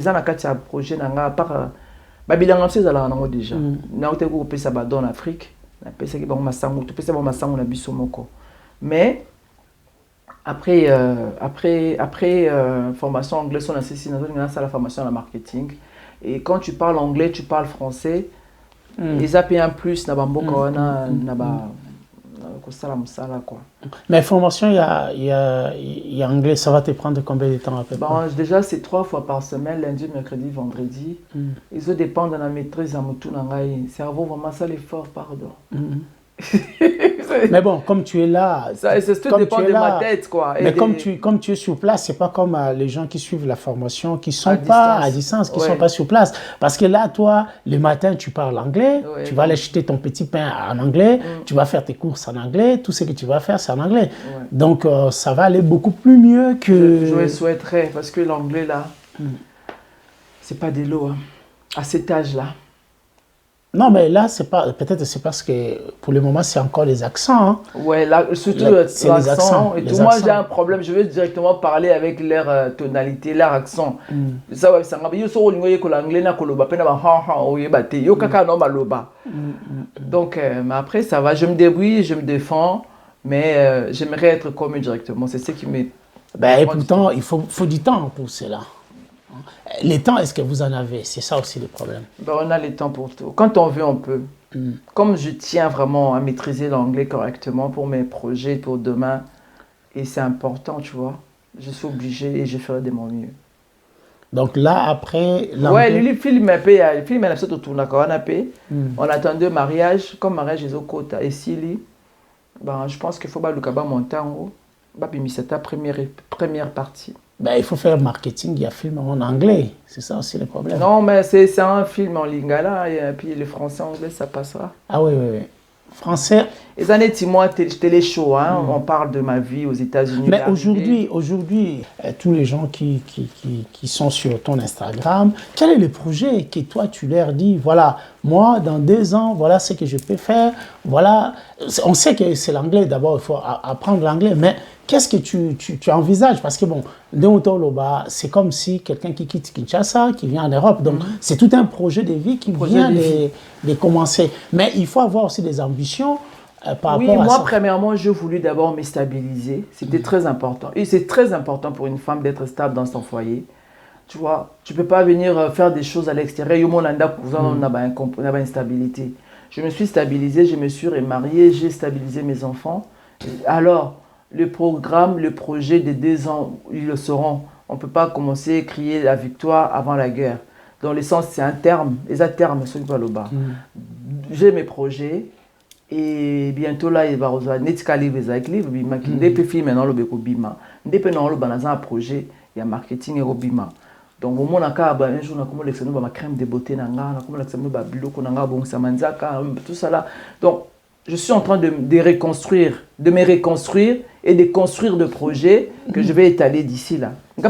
gens qui ont projet nanga par bilan c'est ça là déjà. Na ote ko pesa ba dans l'Afrique, na pesa ki ba masango, to pesa ba masango na biso moko. Mais après formation anglaise on a ceci na ça la formation en marketing et quand tu parles anglais, tu parles français. Ils appellent en plus na bamboka wana na ba quoi. Mais formation, il y a anglais, ça va te prendre combien de temps à peu près? Déjà, c'est 3 fois par semaine, lundi, mercredi, vendredi. Ils dépendent de la maîtrise à Moutou Nangaï. Cerveau, vraiment ça l'effort, pardon. Mais bon, comme tu es là, tout dépend de ma tête, quoi. Mais comme tu es sur place, c'est pas comme les gens qui suivent la formation, qui sont pas à distance, qui sont pas sur place. Parce que là, toi, le matin, tu parles anglais, tu vas aller acheter ton petit pain en anglais, tu vas faire tes courses en anglais, tout ce que tu vas faire, c'est en anglais. Donc, ça va aller beaucoup plus mieux que... Je le souhaiterais, parce que l'anglais, là, c'est pas de l'eau, hein. À cet âge-là. Non, mais là, peut-être c'est parce que pour le moment, c'est encore les accents. Hein. Ouais, surtout l'accent. Et tout. Moi, j'ai un problème. Je veux directement parler avec leur tonalité, leur accent. Ça va, ça va. Donc, après, ça va. Je me débrouille, je me défends, mais j'aimerais être comme eux directement. C'est ce qui me... Et pourtant, il faut du temps pour cela. Les temps, est-ce que vous en avez? C'est ça aussi le problème. On a le temps pour tout. Quand on veut, on peut. Comme je tiens vraiment à maîtriser l'anglais correctement pour mes projets, pour demain, et c'est important, tu vois, je suis obligé et je ferai de mon mieux. Donc là, après... Ouais, le film est payé. Le film est tout tourné on attendait le mariage. Comme mariage, ils ont côté et Sili. Je pense qu'il faut que le monter en haut. C'est ta première partie. Il faut faire marketing, il y a film en anglais. C'est ça aussi le problème. Non, mais c'est un film en lingala et puis le français anglais, ça passera. Ah oui. Français. Les années Timoa, télé show, hein, on parle de ma vie aux États-Unis. Mais aujourd'hui, tous les gens qui sont sur ton Instagram, quel est le projet que toi tu leur dis, voilà, moi dans 2 ans, voilà ce que je peux faire, voilà. On sait que c'est l'anglais d'abord, il faut apprendre l'anglais, mais qu'est-ce que tu envisages? Parce que bon, c'est comme si quelqu'un qui quitte Kinshasa, qui vient en Europe. Donc, c'est tout un projet de vie qui vient de commencer. Mais il faut avoir aussi des ambitions par rapport à ça. Oui, moi, premièrement, je voulais d'abord me stabiliser. C'était très important. Et c'est très important pour une femme d'être stable dans son foyer. Tu vois, tu ne peux pas venir faire des choses à l'extérieur. On a une instabilité. Je me suis stabilisée, je me suis remariée, j'ai stabilisé mes enfants. Alors, le programme, le projet de 2 ans, ils le seront. On ne peut pas commencer à crier la victoire avant la guerre. Dans le sens, c'est un terme. Les termes, c'est pas le bas. J'ai mes projets et bientôt là, il va recevoir Netkali Vezakli, Bima, qui n'est pas fait maintenant le Beko Bima. N'est pas dans le banazan projet, il y a marketing et Bima. Donc au moins, un jour, on a commencé à l'examiner ma crème de beauté, on a commencé à l'examiner ma bilo, on a bon samanzaka, tout ça là. Donc, je suis en train de me reconstruire et de construire des projets que je vais étaler d'ici là. Mais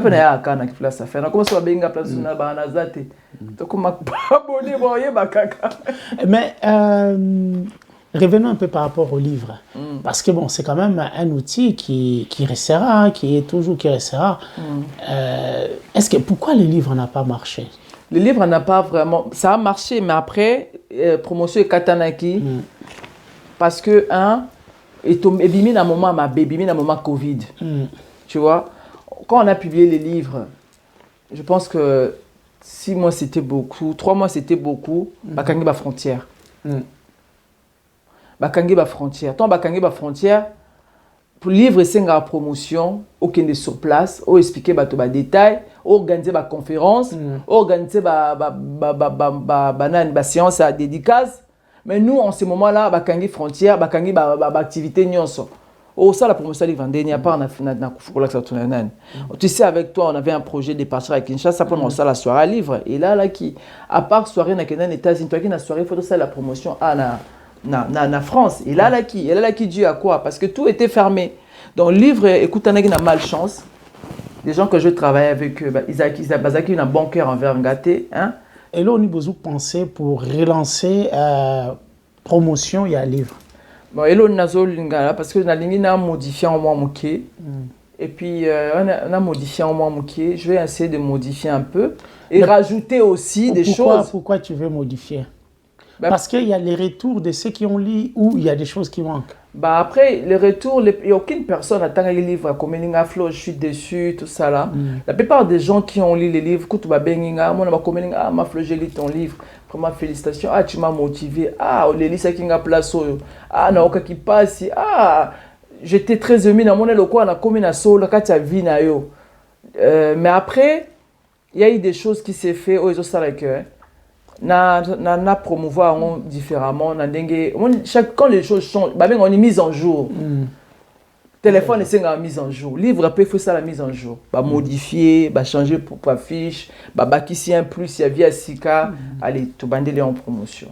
revenons un peu par rapport au livre. Parce que bon, c'est quand même un outil qui restera, qui restera. Pourquoi le livre n'a pas marché? Le livre n'a pas vraiment... Ça a marché, mais après, promotion et Katanaki... Parce que, et bimi na moment ma bébé, na moment Covid. Tu vois, quand on a publié les livres, je pense que 6 mois c'était beaucoup, 3 mois c'était beaucoup, bakangi ba frontière. Bakangi ba frontière. Tant bakangi ba frontière, pour livre c'est une promotion, aucun de sur place, ou expliquer ba détails, organiser ba conférence, organiser ba séance à dédicace. Mais nous en ce moment-là, bakangi frontière, bakangi ba activité nyonso. Oh, ça, la promotion du Vendée, il n'y a pas tu sais, avec toi, on avait un projet de partir à Kinshasa pendant ça, la soirée à livre. Et là, à part soirée, dans les États-Unis, toi qui as soirée, il faut ça la promotion na France. Et là, qui dit à quoi? Parce que tout était fermé. Donc, livre, écoute, on a une malchance. Les gens que je travaille avec eux, ils ont un bon cœur envers Ngaté. Et là, on a besoin de penser pour relancer promotion, il y a un livre. Bon, et là, on a parce que on a modifié en moins moqué. Et puis, on a modifié en moins moqué. Je vais essayer de modifier un peu et rajouter aussi des choses. Pourquoi tu veux modifier? Parce qu'il y a les retours de ceux qui ont lu ou il y a des choses qui manquent. Après, les retours, il n'y a aucune personne attend les livres comme je suis déçu, tout ça là. La plupart des gens qui ont lu les livres, quand tu vas bien, ma fleur, j'ai lu ton livre. Vraiment, félicitations. Tu m'as motivé. Les livres qui ont place. Naoka qui passe. J'étais très ému dans mon éloquent, on a commis na solo, quand tu as vu na yo. Mais après, il y a eu des choses qui s'est fait. Ils ont ça avec eux. Na promouvoir différemment. Quand les choses changent, on est mis en jour. Téléphone est en mise en jour. Livre après faut ça la mise en jour. Modifier, changer pour affiche, ici un plus, il y a via Sika, allez tout bander en promotion.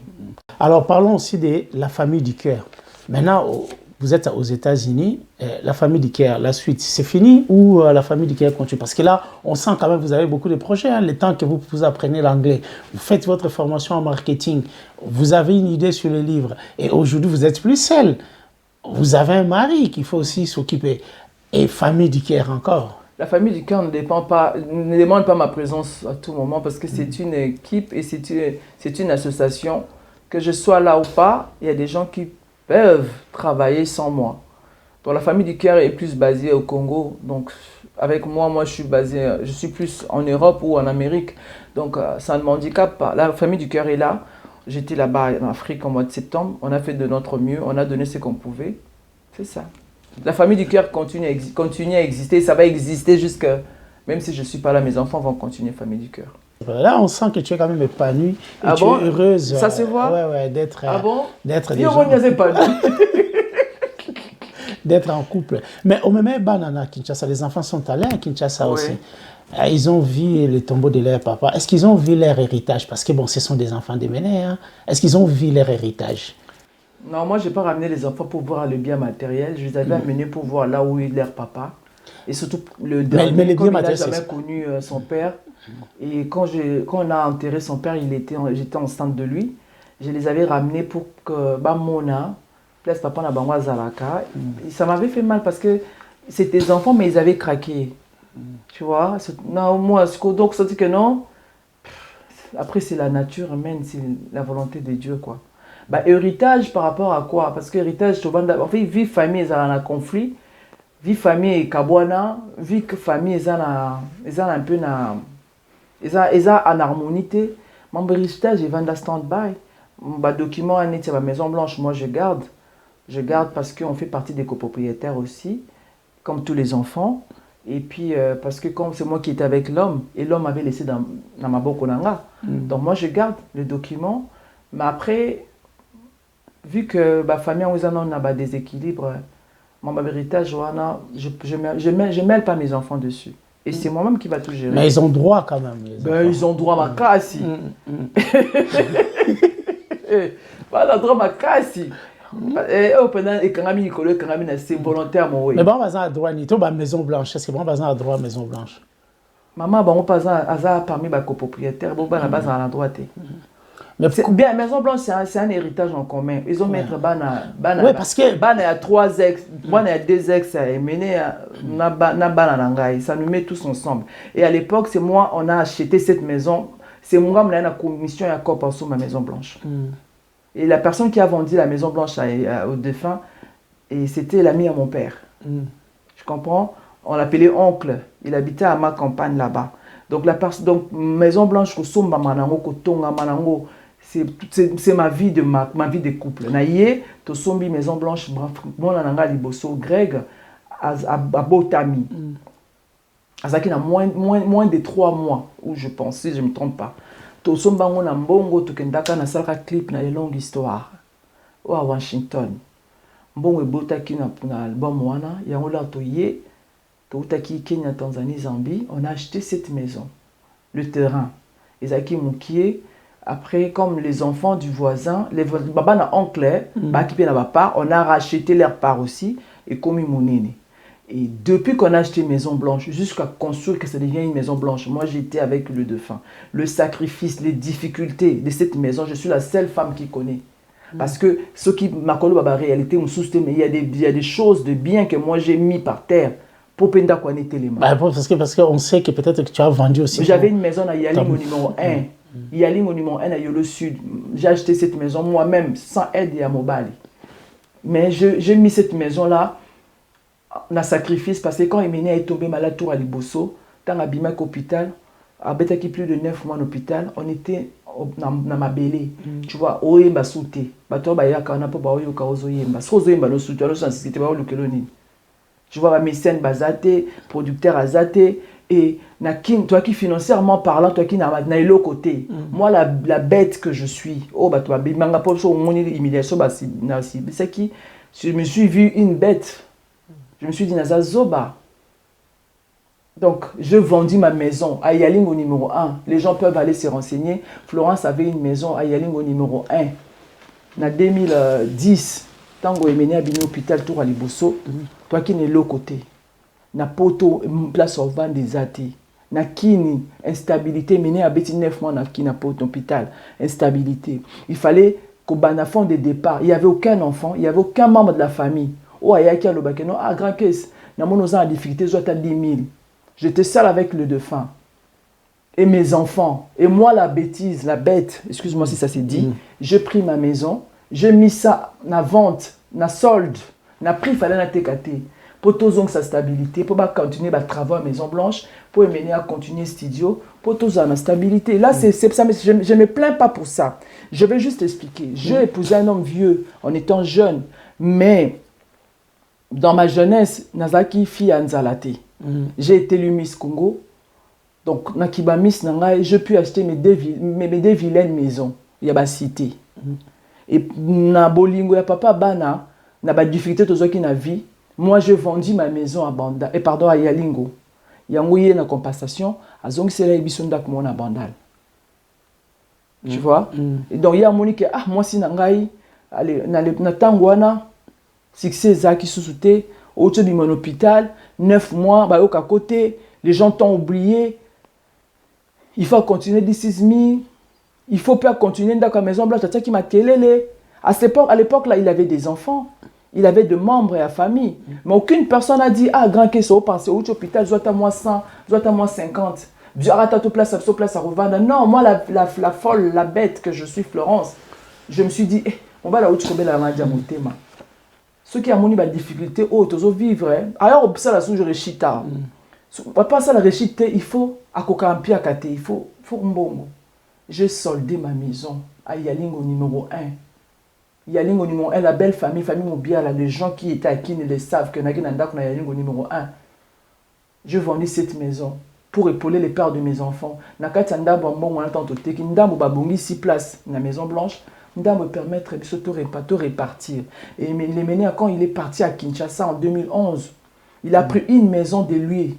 Alors parlons aussi de la famille du cœur. Maintenant vous êtes aux États-Unis, la famille du cœur, la suite, c'est fini ou la famille du cœur continue? Parce que là, on sent quand même que vous avez beaucoup de projets. Le temps que vous apprenez l'anglais, vous faites votre formation en marketing, vous avez une idée sur le livre. Et aujourd'hui, vous êtes plus seul. Vous avez un mari qu'il faut aussi s'occuper. Et famille du cœur encore. La famille du cœur ne demande pas ma présence à tout moment parce que c'est une équipe et c'est une association. Que je sois là ou pas, il y a des gens qui peuvent travailler sans moi. Donc la famille du cœur est plus basée au Congo. Donc avec moi je suis plus en Europe ou en Amérique. Donc ça ne m'handicape pas. La famille du cœur est là. J'étais là-bas en Afrique au mois de septembre. On a fait de notre mieux. On a donné ce qu'on pouvait. C'est ça. La famille du cœur continue à exister. Ça va exister jusqu'à... Même si je ne suis pas là, mes enfants vont continuer famille du cœur. Là, on sent que tu es quand même épanouie. Et tu es heureuse. Ça se voit? Ouais, d'être... D'être d'être en couple. Mais au même banana Kinshasa, les enfants sont allés à Kinshasa aussi. Ils ont vu le tombeau de leur papa. Est-ce qu'ils ont vu leur héritage? Parce que bon, ce sont des enfants démenés. Est-ce qu'ils ont vu leur héritage? Non, moi, je n'ai pas ramené les enfants pour voir le bien matériel. Je les avais amenés pour voir là où est leur papa. Et surtout, le dernier, comme il n'a jamais connu son père. Et quand on a enterré son père, j'étais enceinte de lui. Je les avais ramenés pour que Mona, place papa na bango Zalaka. Ça m'avait fait mal parce que c'était des enfants, mais ils avaient craqué. Tu vois? Non, moi, donc ça dit que non. Après, c'est la nature humaine, c'est la volonté de Dieu, quoi. Héritage par rapport à quoi? Parce que héritage, en fait, vie famille, ils ont un conflit. Vie famille et Kabwana, vie famille, ils ont un peu ils ont en harmonie. Mon héritage, ils vendent à stand-by. Mon document, c'est la Maison Blanche, moi je garde. Je garde parce qu'on fait partie des copropriétaires aussi, comme tous les enfants. Et puis, parce que comme c'est moi qui étais avec l'homme, et l'homme avait laissé dans ma bokonanga. Donc moi, je garde le document. Mais après, vu que ma famille a des déséquilibres, mon héritage, je ne mêle pas mes enfants dessus. Et c'est moi-même qui va tout gérer. Mais ils ont droit quand même. Ils ont droit à ma casse. Ils ont droit à ma casse. C'est volontaire. Mais bon, on a droit à la Maison Blanche. Est-ce que bon, on a droit à la Maison Blanche? Maman, on a parmi les copropriétaires, on a le droit. Bien, Maison Blanche, c'est un héritage en commun. Ils ont mettre oui, parce que il y a 3 ex, il y a 2 ex, ça nous met tous ensemble. Et à l'époque, c'est moi, on a acheté cette maison. C'est moi qui ai la commission à Corp sur ma Maison Blanche. Et la personne qui a vendu la Maison Blanche au défunt, et c'était l'ami à mon père. Je comprends? On l'appelait oncle. Il habitait à ma campagne là-bas. Donc, Maison Blanche, c'est ma vie de couple. Naïe, to sombi Maison Blanche, mon ananga liboso, Greg, à Botami. Azaki na moins de 3 mois, où je pensais, je ne me trompe pas. To somba ngona mbongo, to kendaka na salka clip na longue histoire. Ou à Washington. Mbongo ebotaki na album wana, yango la to ye. Toutaki Kenya, Tanzanie, Zambie, on a acheté cette maison, le terrain. Ezaki Moukié, après, comme les enfants du voisin, les baba na oncle, on a racheté leur part aussi, et comme Mounene. Et depuis qu'on a acheté Maison Blanche, jusqu'à construire que ça devienne une Maison Blanche, moi j'étais avec le défunt. Le sacrifice, les difficultés de cette maison, je suis la seule femme qui connaît. Parce que ce qui m'a connu, la réalité, il y a des choses de bien que moi j'ai mis par terre. Parce qu'on sait que peut-être que tu as vendu aussi. J'avais une maison à Yaling au numéro 1. Yaling au numéro 1 à Yolo Sud. J'ai acheté cette maison moi-même sans aide à Mobali. Mais j'ai mis cette maison-là dans sacrifice parce que quand Emine est tombé malade à Liboso, dans l'Abimac hôpital, à Betaki plus de 9 mois en hôpital, on était dans ma belle. Tu vois, Oyemba souté. Bato Bayaka, on n'a pas Baoyo Kaozoyemba. Sozoyemba no souté, alors c'était pas le Keloni. Tu vois, mes scènes basaté, producteur azaté, et toi qui financièrement parlant, toi qui n'as pas l'autre côté. Moi, la bête que je suis, c'est qui je me suis vu une bête. Je me suis dit, Naza Zoba. Donc, je vendis ma maison à Yaling au numéro 1. Les gens peuvent aller se renseigner. Florence avait une maison à Yaling au numéro 1. En 2010, Tango est mené à l'hôpital Tour à Liboso. Toi qui n'es l'autre côté, na poto place au vent des athées, na kini instabilité mené à Betty 9 mois na kina poto hôpital, instabilité. Il fallait qu'au banafon de départ, il n'y avait aucun enfant, il n'y avait aucun membre de la famille. Oh ayaki alobake non grand caisse, na mon en difficulté soit à 10 000. J'étais seul avec le défunt et mes enfants et moi la bêtise, la bête, excuse-moi si ça s'est dit, j'ai pris ma maison, j'ai mis ça na vente, na solde. Na prix fallait na tekate pour tous sa stabilité pour pas continuer à travailler à Maison Blanche pour mener à continuer studio pour tous la stabilité là c'est ça mais je ne me plains pas pour ça je vais juste expliquer j'ai épousé un homme vieux en étant jeune mais dans ma jeunesse nazaki fille Anzalate j'ai été élu Miss Congo donc na kiba Miss nanga je puis acheter mes deux vilaines maisons il y a ba cité et na bolingo ya papa bana na ba difficulté to qui na vie moi j'ai vendu ma maison à Banda et pardon à Yalingo yango yé na compensation azongi sela ibisonda ko na Bandal tu vois et donc il y a monique moi si na ngai allez na tangwana succès zaki sous-souté au de mon hôpital 9 mois ba au côté les gens t'ont oublié il faut continuer this me il faut pas continuer dans la Maison Blanche qui m'a télé à l'époque là il avait des enfants. Il avait des membres et la famille. Mais aucune personne n'a dit, grand qu'est-ce que vous pensez, au hôpital, je dois moi 100, je dois moi 50. Je dois ta place à revendre. Non, moi, la folle, la bête que je suis, Florence, je me suis dit, on va là où tu peux la manger mon thème. Ceux qui ont des difficultés, ils vivre. Alors, ça, la souche, je réchite. Pas ça, la réchite, il faut, à Kokampi, à Kate, il faut un bon. J'ai soldé ma maison à Yalingo numéro 1. Yalingo numéro 1, la belle famille Mobiala, les gens qui étaient à Kine le savent que Naginanda na Yalingo numéro 1. Je vendis cette maison pour épauler les pères de mes enfants. Nakatanda bonbon on attend tout ki ndambo babongi 6 places na Maison Blanche, ndambo permettre de répartir. Et les mener à quand il est parti à Kinshasa en 2011, il a pris une maison de lui.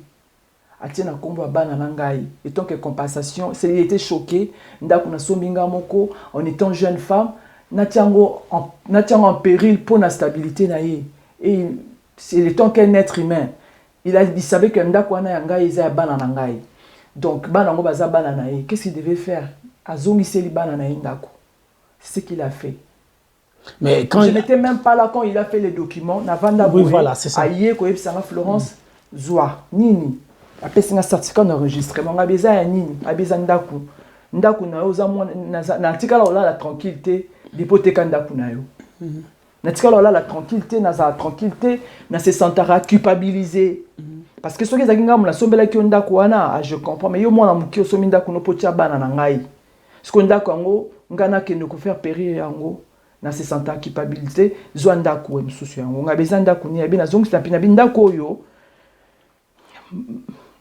Atiena kombo bana nangai et tant que compensation, il était choqué, ndako na sombinga moko en étant jeune femme. Natiango en péril pour la stabilité naïe et c'est le temps qu'un être humain il savait que ndakwana yanga isa bananangai donc banango baza bananaï qu'est-ce qu'il devait faire azongi seli bananaï ndako c'est ce qu'il a fait mais quand je n'étais même pas là quand il a fait les documents navanda oui voilà c'est ça aïe ko ebisanga Florence zoa nini après c'est un certificat d'enregistrement ngabeza ya nini abeza ndako na oza na tikala ola la tranquillité Bipoteka ndako na yo. Natikala la tranquillité, la tranquillité, na se sentara culpabilisé. Parce que ceux qui ont la sombela qui ont ndako wana, je comprends, mais yo mwana muki osomi ndako no potia bana na ngai. Ce qu'on ndako yango, ngana ke ne ko faire périr yango, na se sentara culpabilité, zo ndako msusu yango. Nga beza ndako ni abi na zongi na pina ndako yo.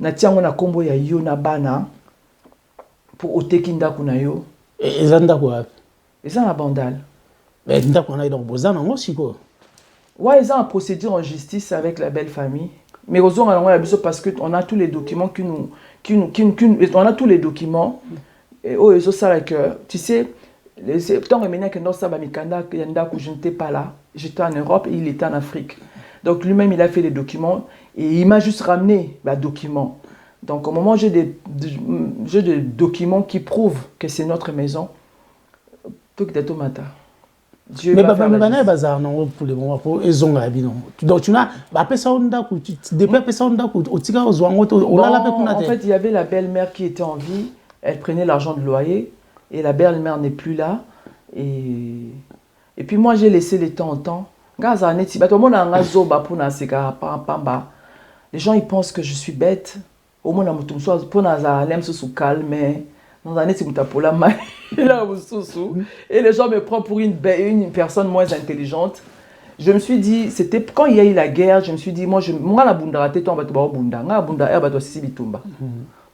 Na tiango na kombo ya yo na bana pour oteki ndako na yo. Eza ndako wapi? Eza na Bandal. Mais ndako na donc bozana ngo siko. Ouais, ils ont une procédure en justice avec la belle famille. Mais aux on a besoin parce que on a tous les documents on a tous les documents. Et oh, ils ont ça que tu sais, tant que maintenant que nous sommes mikanda, je n'étais pas là. J'étais en Europe et il était en Afrique. Donc lui-même il a fait les documents et il m'a juste ramené les documents. Donc au moment où j'ai des documents qui prouvent que c'est notre maison. Tout que des matin. Mais pas bazar non pour le moment pour ezonga bino. Donc tu n'as pas ça onda ku depuis ça onda ku otika ozwango to olala pe kuna te. En fait, il y avait la belle-mère qui était en vie, elle prenait l'argent de loyer et la belle-mère n'est plus là et puis moi j'ai laissé les temps en temps. Gaza neti ba to mona ngazo ba pona seka pamba. Les gens ils pensent que je suis bête. Au moins na mutu so pona za lem so calme. Et les gens me prennent pour une personne moins intelligente. Je me suis dit, c'était quand il y a eu la guerre, je me suis dit, moi la bunda raté toi batu ba bunda, nga bunda er batu sisi bitumba.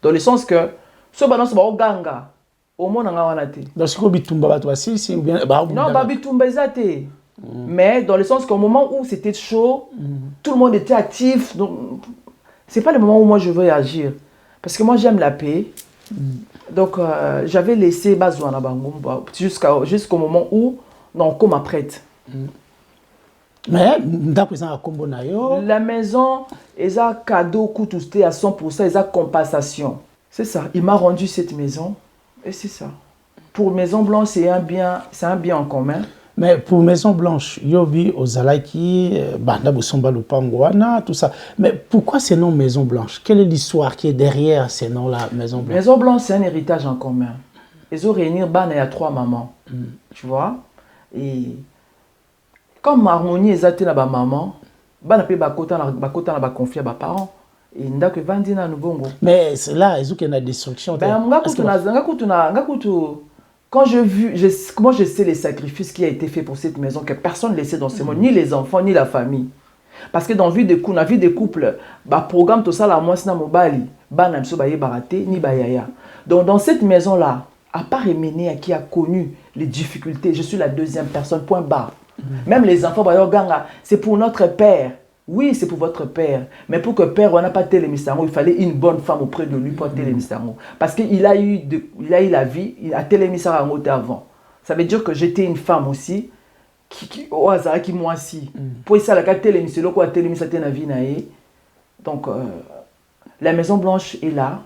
Dans le sens que ce balance ba ganga, au moins nga wana te. Dans ce que bitumba batu sisi ou bien ba bunda. Non, ba bitumba ezate. Mais dans le sens qu'au moment où c'était chaud, tout le monde était actif. Donc c'est pas le moment où moi je veux agir parce que moi j'aime la paix. Donc j'avais laissé Bazouana Bangumba jusqu'au moment où non comme prête. Mais d'après à combo na yo la maison est un cadeau coûté à 100%, est à compensation. C'est ça, il m'a rendu cette maison et c'est ça. Pour Maison Blanche, c'est un bien en commun. Mais pour Maison Blanche, yobi ozalaki banda bosomba lupangwana tout ça. Mais pourquoi ces noms Maison Blanche? Quelle est l'histoire qui est derrière ces noms-là Maison Blanche? Maison Blanche, c'est un héritage en commun. Ils ont réuni bana, il y a 3 mamans. Tu vois? Et comme harmonie ezate na ba maman, bana pe bakota na confier ba parents. Et ndako vandi na nubongo. Mais là, ils ont qu'il y a une destruction. Quand comment je sais les sacrifices qui a été fait pour cette maison, que personne ne laissait dans ce monde, ni les enfants, ni la famille. Parce que dans la vie des couples, programme tout ça, la moitié na mobali, banamso baye baraté, ni bayaya. Donc dans cette maison-là, à part Emene qui a connu les difficultés, je suis la 2e personne, point barre. Même les enfants, c'est pour notre père. Oui, c'est pour votre père. Mais pour que père, on n'a pas télémistango, il fallait une bonne femme auprès de lui pour télémistango. Parce qu'il a eu la vie, il a télémistango avant. Ça veut dire que j'étais une femme aussi, au hasard, qui moi aussi. Pour ça, la télémistango, quoi, télémistango na vie nae. Donc, la Maison Blanche est là.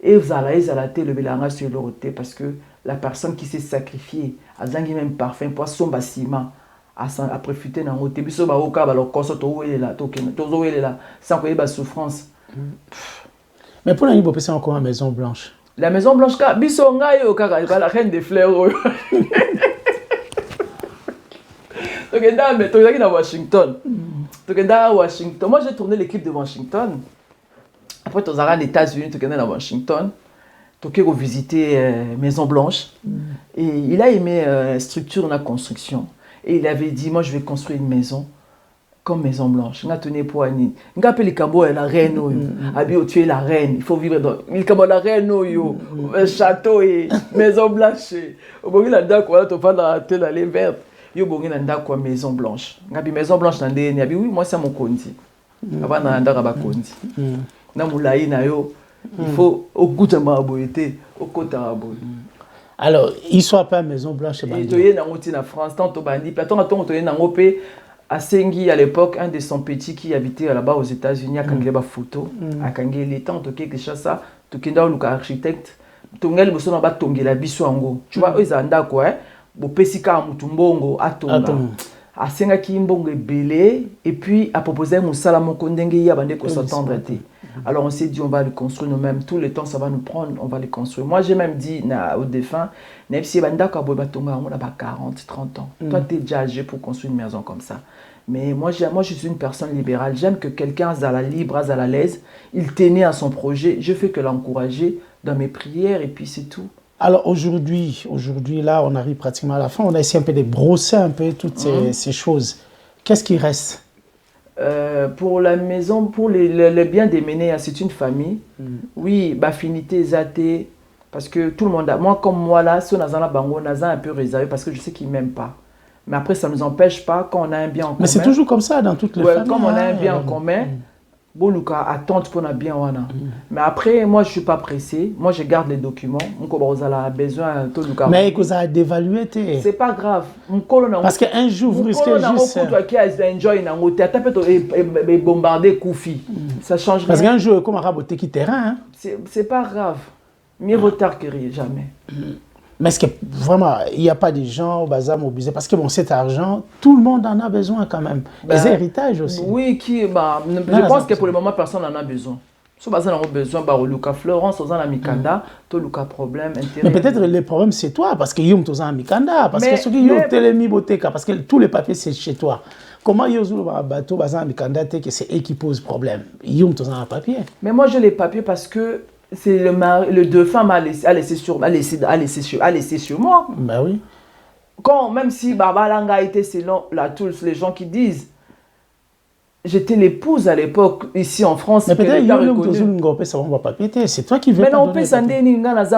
Et vous allez le belanga sur l'autre parce que la personne qui s'est sacrifiée, a même parfum pour son bâtiment. À profiter dans le biso ba oka ba lokoso to welela to welela sans qu'il y ait souffrance. Mais pour la personne encore la Maison Blanche. La Maison Blanche ka biso ngai o kaka la reine des fleurs. Donc on est à Washington. Washington. Moi j'ai tourné l'équipe de Washington. Après tu as les États-Unis, tu es à Washington. Tu as visité Maison Blanche et il a aimé structure de la construction. Et il avait dit, moi je vais construire une maison comme Maison Blanche. Je tenu pour Annie. Je appelle les Cabo la reine. Abio, tu es la reine. Il faut vivre dans les Cabo la reine. Château et Maison Blanche. Au bout de la date, tu vas dans la télé aller verte. Yo bongi na ndako Maison Blanche. Ngabi Maison Blanche nande ni abi oui moi c'est mon kondi. Avant na ndaka ba kondi. Na mulai na yo. Il faut au goût de ma boyete, au côté de alors, il soit pas Maison Blanche. Et tu es en France, tant au bandi, tant tu es en Europe, à Sengi à l'époque, un de son petits qui habitait là-bas aux États-Unis, à Kangé ba photo, à Kangé les temps, tu quelque chose ça, tu kenda ou architecte, tu ngel boso na ba tongi la biso ango. Tu vois, ils anda quoi, bo pesika mutumbongo atonga. A senga ki mbongo belé et puis à proposer musala mon kondenge ya bande ko s'entendre té. Alors on s'est dit, on va les construire nous-mêmes. Tout le temps, ça va nous prendre, on va les construire. Moi, j'ai même dit au défunt, même si on a 40, 30 ans. Toi, tu es déjà âgé pour construire une maison comme ça. Mais moi, je suis une personne libérale. J'aime que quelqu'un à la libre, à la l'aise, il tenait à son projet. Je fais que l'encourager dans mes prières et puis c'est tout. Alors aujourd'hui, là, on arrive pratiquement à la fin. On a essayé un peu de brosser un peu toutes ces choses. Qu'est-ce qui reste? Pour la maison, pour les biens des Ménéas, c'est une famille. Oui, affinité, zaté. Parce que tout le monde a... Moi, comme moi, là, si on a un peu réservé parce que je sais qu'ils ne m'aiment pas. Mais après, ça ne nous empêche pas, quand on a un bien en commun... Mais c'est toujours comme ça dans toutes les familles. Comme on a un bien en commun, bon, nous attendre pour un bien. Mais après, moi, je ne suis pas pressé. Moi, je garde les documents. Vous avez besoin de... Mais vous avez dévalué. C'est pas grave. Parce qu'un jour, vous risquez juste... bombarder Koufi. Ça change rien. Parce qu'un jour, comme un raboté qui terrain... C'est pas grave. Mieux vaut tard que jamais. Mais est-ce que vraiment, il n'y a pas des gens au bazar mobilisés? Parce que bon, cet argent, tout le monde en a besoin quand même. Les héritages aussi. Oui, je pense que pour le moment, personne n'en a besoin. Si on a besoin, Luca Florence, on a Mikanda, tout le problème. Mais peut-être le problème, c'est toi, parce que Yom Tozan Mikanda, parce que ceux qui ont télémi boteka, parce que tous les papiers, c'est chez toi. Comment Yozou bateau Bazan Mikanda, que c'est eux qui posent problème? Yom Tozan un papier. Mais moi, j'ai les papiers parce que c'est le défunt m'a laissé sur moi. Ben oui. Même si Baba Langa était selon tous les gens qui disent, j'étais l'épouse à l'époque ici en France. Mais peut-être c'est toi qui veux. Mais non, on peut s'en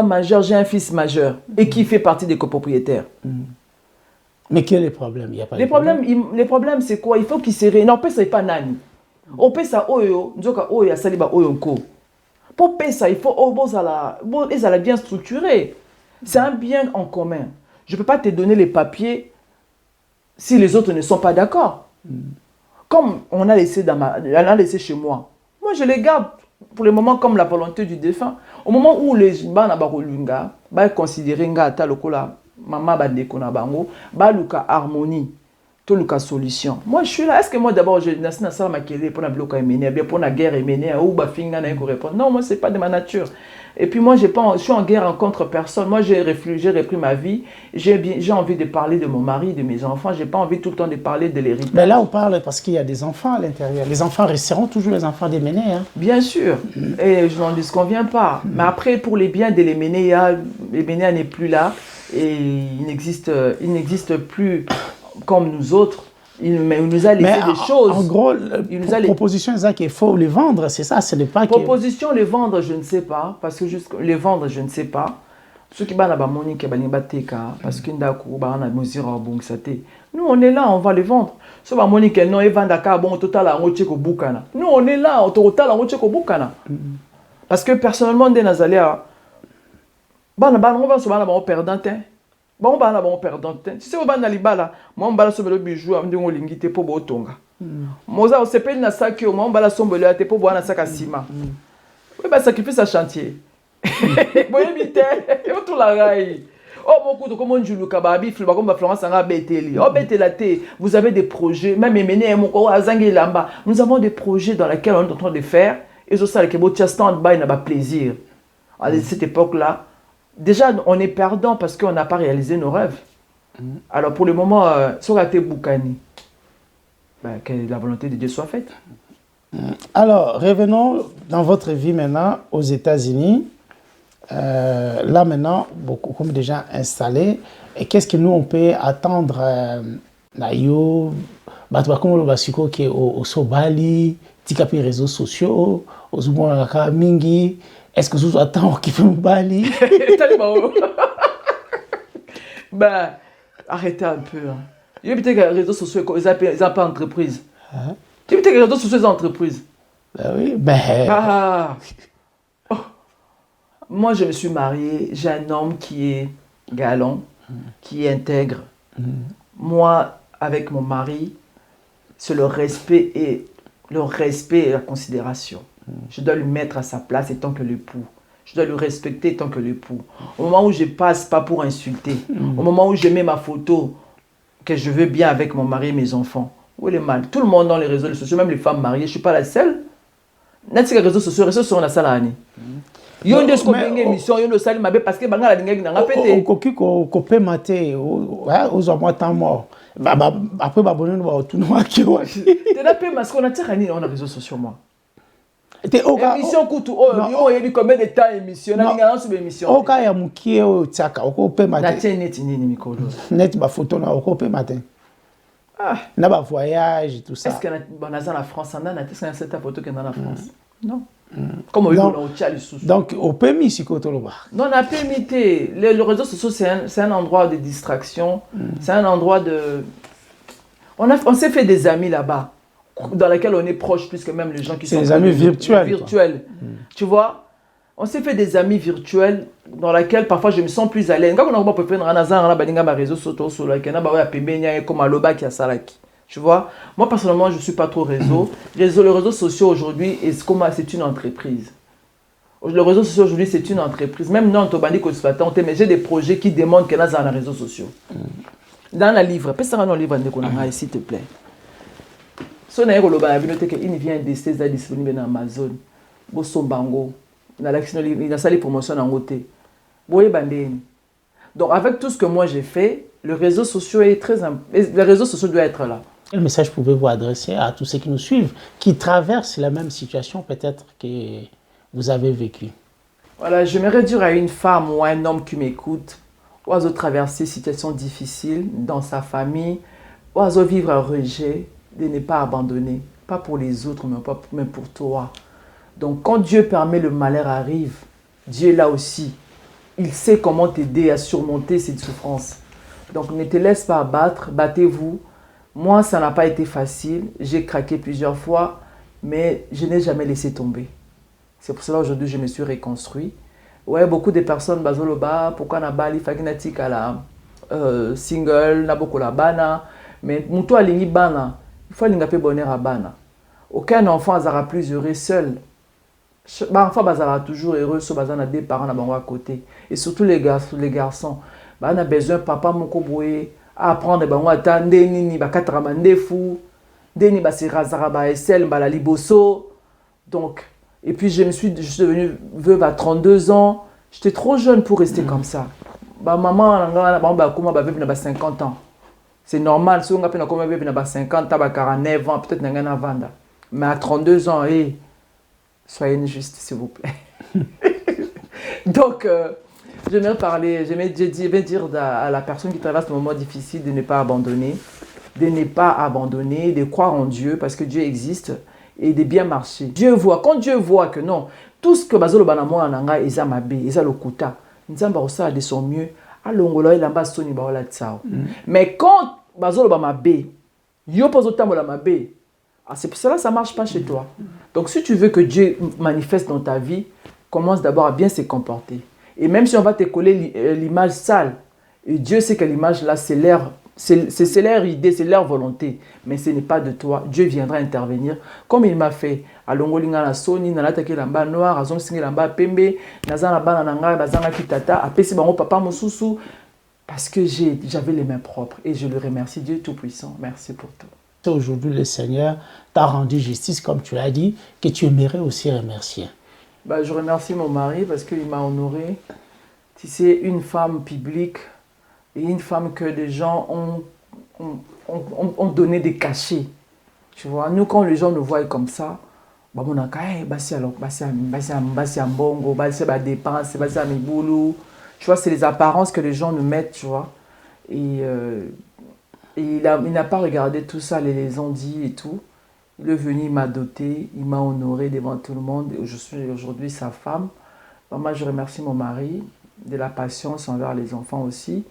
majeur, j'ai un fils majeur et qui fait partie des copropriétaires. Mais quel est le problème? Il y a pas les problèmes, c'est quoi? Il faut qu'il se réunisse. Non, on peut ça pas nani. On peut ça oyo, nzoka oyo ya saliba oyo nko. Pour payer ça, il faut bien structuré. C'est un bien en commun. Je ne peux pas te donner les papiers si les autres ne sont pas d'accord. Comme on a laissé chez moi. Moi, je les garde pour le moment comme la volonté du défunt. Au moment où les gens vont considérer que maman va bango, luka harmonie. Tout le cas solution. Moi, je suis là. Est-ce que moi, d'abord, je suis dans ma quête pour la bloc émené, bien pour la guerre émenée, ou bafinga n'a pas répondre. Non, moi, c'est pas de ma nature. Et puis moi, je suis en guerre contre personne. Moi, j'ai repris ma vie. J'ai envie de parler de mon mari, de mes enfants. J'ai pas envie tout le temps de parler de l'héritage. Mais là, on parle parce qu'il y a des enfants à l'intérieur. Les enfants resteront toujours les enfants des Ménéas. Hein? Bien sûr. Et je n'en disconviens pas. Mais après, pour les biens de les Ménéas n'est plus là et il n'existe plus. Comme nous autres, il nous a laissé des choses. En gros, la proposition, c'est qu'il faut les vendre, c'est ça, ce n'est pas proposition, les vendre, je ne sais pas, parce que les vendre, je ne sais pas. Ceux qui banent Monique, parce que nous, on est là, on va les vendre. Ceux qui Monique, non, ils vendent à bon total à Bukana. Nous, on est là, au total à Bukana. Parce que personnellement, des Nazaléa, on va se perdant. Bon, perdant. Tu sais, on va dans les balles. Moi, on va sur le bijou, on dit l'ingité pour Botonga. Moza, on s'appelle Nasaki, moi, on va sur le bijou pour boire Nasaka Sima. Oui, bah, sacrifice à chantier. Bon, évitez, on tout la raille. Oh, beaucoup de comment je le cababi, comme Florence Anga Beteli. Oh, Betelate, vous avez des projets, même Emene, Moko, Azangi Lamba. Nous avons des projets dans lesquels on est en train de faire. Et c'est ça, que votre stand-by n'a pas plaisir. À cette époque-là, déjà, on est perdant parce qu'on n'a pas réalisé nos rêves. Alors, pour le moment, ça a été Boukani. Que la volonté de Dieu soit faite. Alors, revenons dans votre vie maintenant aux États-Unis. Là, maintenant, beaucoup comme déjà installés. Et qu'est-ce que nous, on peut attendre Nayo, Batouakomo Basiko, qui est au Sobali, Tikapi réseaux sociaux, aux Zoumouraka Mingi. Est-ce que vous attendez qu'il fait Bali? Ben, arrêtez un peu. Il y a peut-être que les réseaux sociaux, ils n'ont pas d'entreprise. Tu veux que les réseaux sociaux sont entreprises? Ben oui, ben... Oh. Moi, je me suis mariée, j'ai un homme qui est galant, qui est intègre. Moi, avec mon mari, c'est le respect et la considération. Je dois lui mettre à sa place étant que l'époux. Je dois le respecter étant que l'époux. Au moment où je passe, pas pour insulter. Au moment où je mets ma photo, que je veux bien avec mon mari et mes enfants. Où est le mal? Tout le monde dans les réseaux sociaux, même les femmes mariées, je ne suis pas la seule. Nati réseaux sociaux na sala ani. Yo nde sko benga émission yo no sali mabe parce que banga la linga nga pété. Okoki ko pe maté aux moi temps mort. Après babonné no ba tout no akiwa. Te na pe parce qu'on a tiré ni on a réseaux sociaux moi. Émission kutu yo yebi combien de temps émission na linga sur émission. Oka ya mukie o tsaka oko pe maté. Na tiene nini mikolo. Net ba photo na oko pe maté. Ah, na ba voyage tout ça. Est-ce que na za la France na est-ce que na cette photo que dans la France? Non. Comme on dit, donc, au permis, si tu non, on a permis. Le réseau social, c'est un endroit de distraction. C'est un endroit de. On s'est fait des amis là-bas, dans lesquels on est proche, plus que même les gens qui sont. C'est des amis virtuels. Tu vois, on s'est fait des amis virtuels dans lesquels parfois je me sens plus à l'aise. Quand on a fait un réseau social, tu vois, moi personnellement, je ne suis pas trop réseau. Les réseaux sociaux aujourd'hui, c'est une entreprise. Le réseau social aujourd'hui, c'est une entreprise. Même nous, mais j'ai des projets qui demandent qu'il y ait dans les réseaux sociaux. Dans la livre, peut-être dans le livre, s'il te plaît. Si on a un bibliothèque, il vient d'ester disponible dans Amazon. Bosombango, il a sali promotion en côté. Donc avec tout ce que moi j'ai fait, le réseau social est les réseaux sociaux doivent être là. Quel message pouvez-vous adresser à tous ceux qui nous suivent, qui traversent la même situation peut-être que vous avez vécue? Voilà, j'aimerais dire à une femme ou à un homme qui m'écoute, oiseau traverser une situation difficile dans sa famille, oiseau vivre un rejet, de ne pas abandonner, pas pour les autres, mais pour toi. Donc quand Dieu permet le malheur arrive, Dieu est là aussi. Il sait comment t'aider à surmonter cette souffrance. Donc ne te laisse pas abattre, battez-vous. Moi, ça n'a pas été facile. J'ai craqué plusieurs fois, mais je n'ai jamais laissé tomber. C'est pour cela aujourd'hui je me suis reconstruit. Ouais, beaucoup de personnes, bazoloba, pourquoi na bali faginatik à la single, na beaucoup la bana, mais muto alingi bana, il faut alinga pe bonheur à bana. Aucun enfant sera plus heureux seul. Enfant bazara toujours heureux, so bazana des parents na bango à côté. Et surtout les garçons, on a besoin papa moko boye apprendre bango attendre nini ba katara ndefu, deni ba se razara ba esel ba la liboso. Donc et puis je suis devenue veuve à 32 ans. J'étais trop jeune pour rester comme ça. Ba maman ba kuma ba veuve na ba 50 ans. C'est normal, si on a peine comme veuve na ba 50 ans, ba 49 ans, peut-être na vanda. Mais à 32 ans, soyez juste s'il vous plaît. Donc j'aimerais dire à la personne qui traverse un moment difficile de ne pas abandonner, de croire en Dieu parce que Dieu existe et de bien marcher. Dieu voit, quand Dieu voit que non, tout ce que bazolo banamo ananga eza mabe, eza lokuta, nzamba osala de son mieux, alongolo elamba soni ba ola tsao. Mais quand bazolo ba mabe, yo pozo tambola mabe, c'est pour cela que ça ne marche pas chez toi. Donc si tu veux que Dieu manifeste dans ta vie, commence d'abord à bien se comporter. Et même si on va te coller l'image sale, et Dieu sait que l'image là, c'est leur idée, c'est leur volonté. Mais ce n'est pas de toi. Dieu viendra intervenir. Comme il m'a fait. À Longolinga na Soni, na latake lamba noir, à Zonsingi lamba pembe, na zana bana nanga, na zana kitata, à pesi bango papa mosusu. Parce que j'avais les mains propres. Et je le remercie, Dieu Tout-Puissant. Merci pour tout. Aujourd'hui, le Seigneur t'a rendu justice, comme tu l'as dit, que tu aimerais aussi remercier. Je remercie mon mari parce qu'il m'a honoré. Tu sais, une femme publique et une femme que des gens ont donné des cachets. Tu vois, nous, quand les gens nous voient comme ça, on a tu vois, c'est les apparences que les gens nous mettent, tu vois. Et il n'a pas regardé tout ça, les ont dit et tout. Il est venu, il m'a doté, il m'a honoré devant tout le monde. Je suis aujourd'hui sa femme. Moi, je remercie mon mari de la patience envers les enfants aussi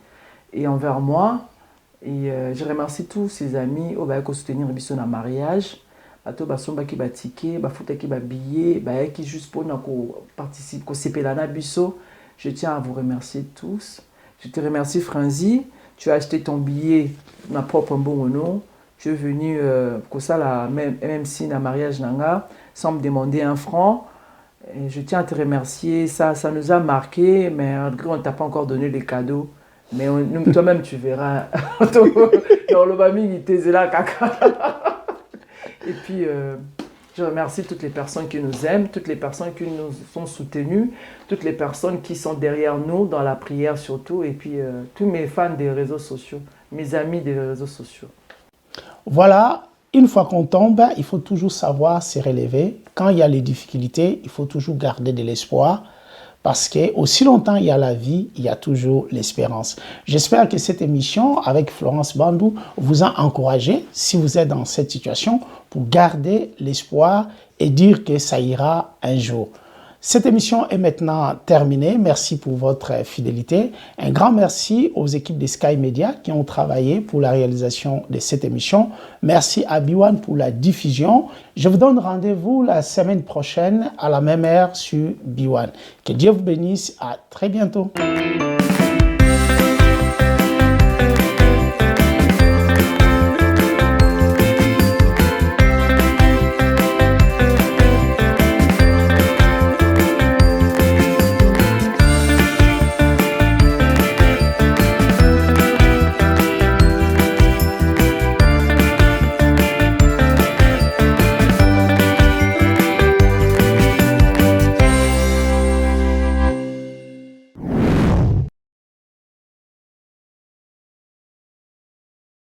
et envers moi. Et je remercie tous ses amis qui soutenir le mariage. Bato basomba ki batike, bafuta ki babillet, qui juste pour participer au CPLANA biso. Je tiens à vous remercier tous. Je te remercie Franzi. Tu as acheté ton billet, ma propre bon nom. Tu es venu comme ça, même si dans le mariage nanga, sans me demander un franc. Et je tiens à te remercier. Ça nous a marqué, mais on ne t'a pas encore donné les cadeaux. Mais toi-même, tu verras. Dans le famille, il était là, caca. Et puis, Je remercie toutes les personnes qui nous aiment, toutes les personnes qui nous ont soutenus, toutes les personnes qui sont derrière nous dans la prière surtout, et puis tous mes fans des réseaux sociaux, mes amis des réseaux sociaux. Voilà, une fois qu'on tombe, il faut toujours savoir se relever. Quand il y a les difficultés, il faut toujours garder de l'espoir. Parce que aussi longtemps il y a la vie, il y a toujours l'espérance. J'espère que cette émission avec Florence Bandou vous a encouragé, si vous êtes dans cette situation, pour garder l'espoir et dire que ça ira un jour. Cette émission est maintenant terminée. Merci pour votre fidélité. Un grand merci aux équipes de Sky Media qui ont travaillé pour la réalisation de cette émission. Merci à B1 pour la diffusion. Je vous donne rendez-vous la semaine prochaine à la même heure sur B1. Que Dieu vous bénisse. À très bientôt.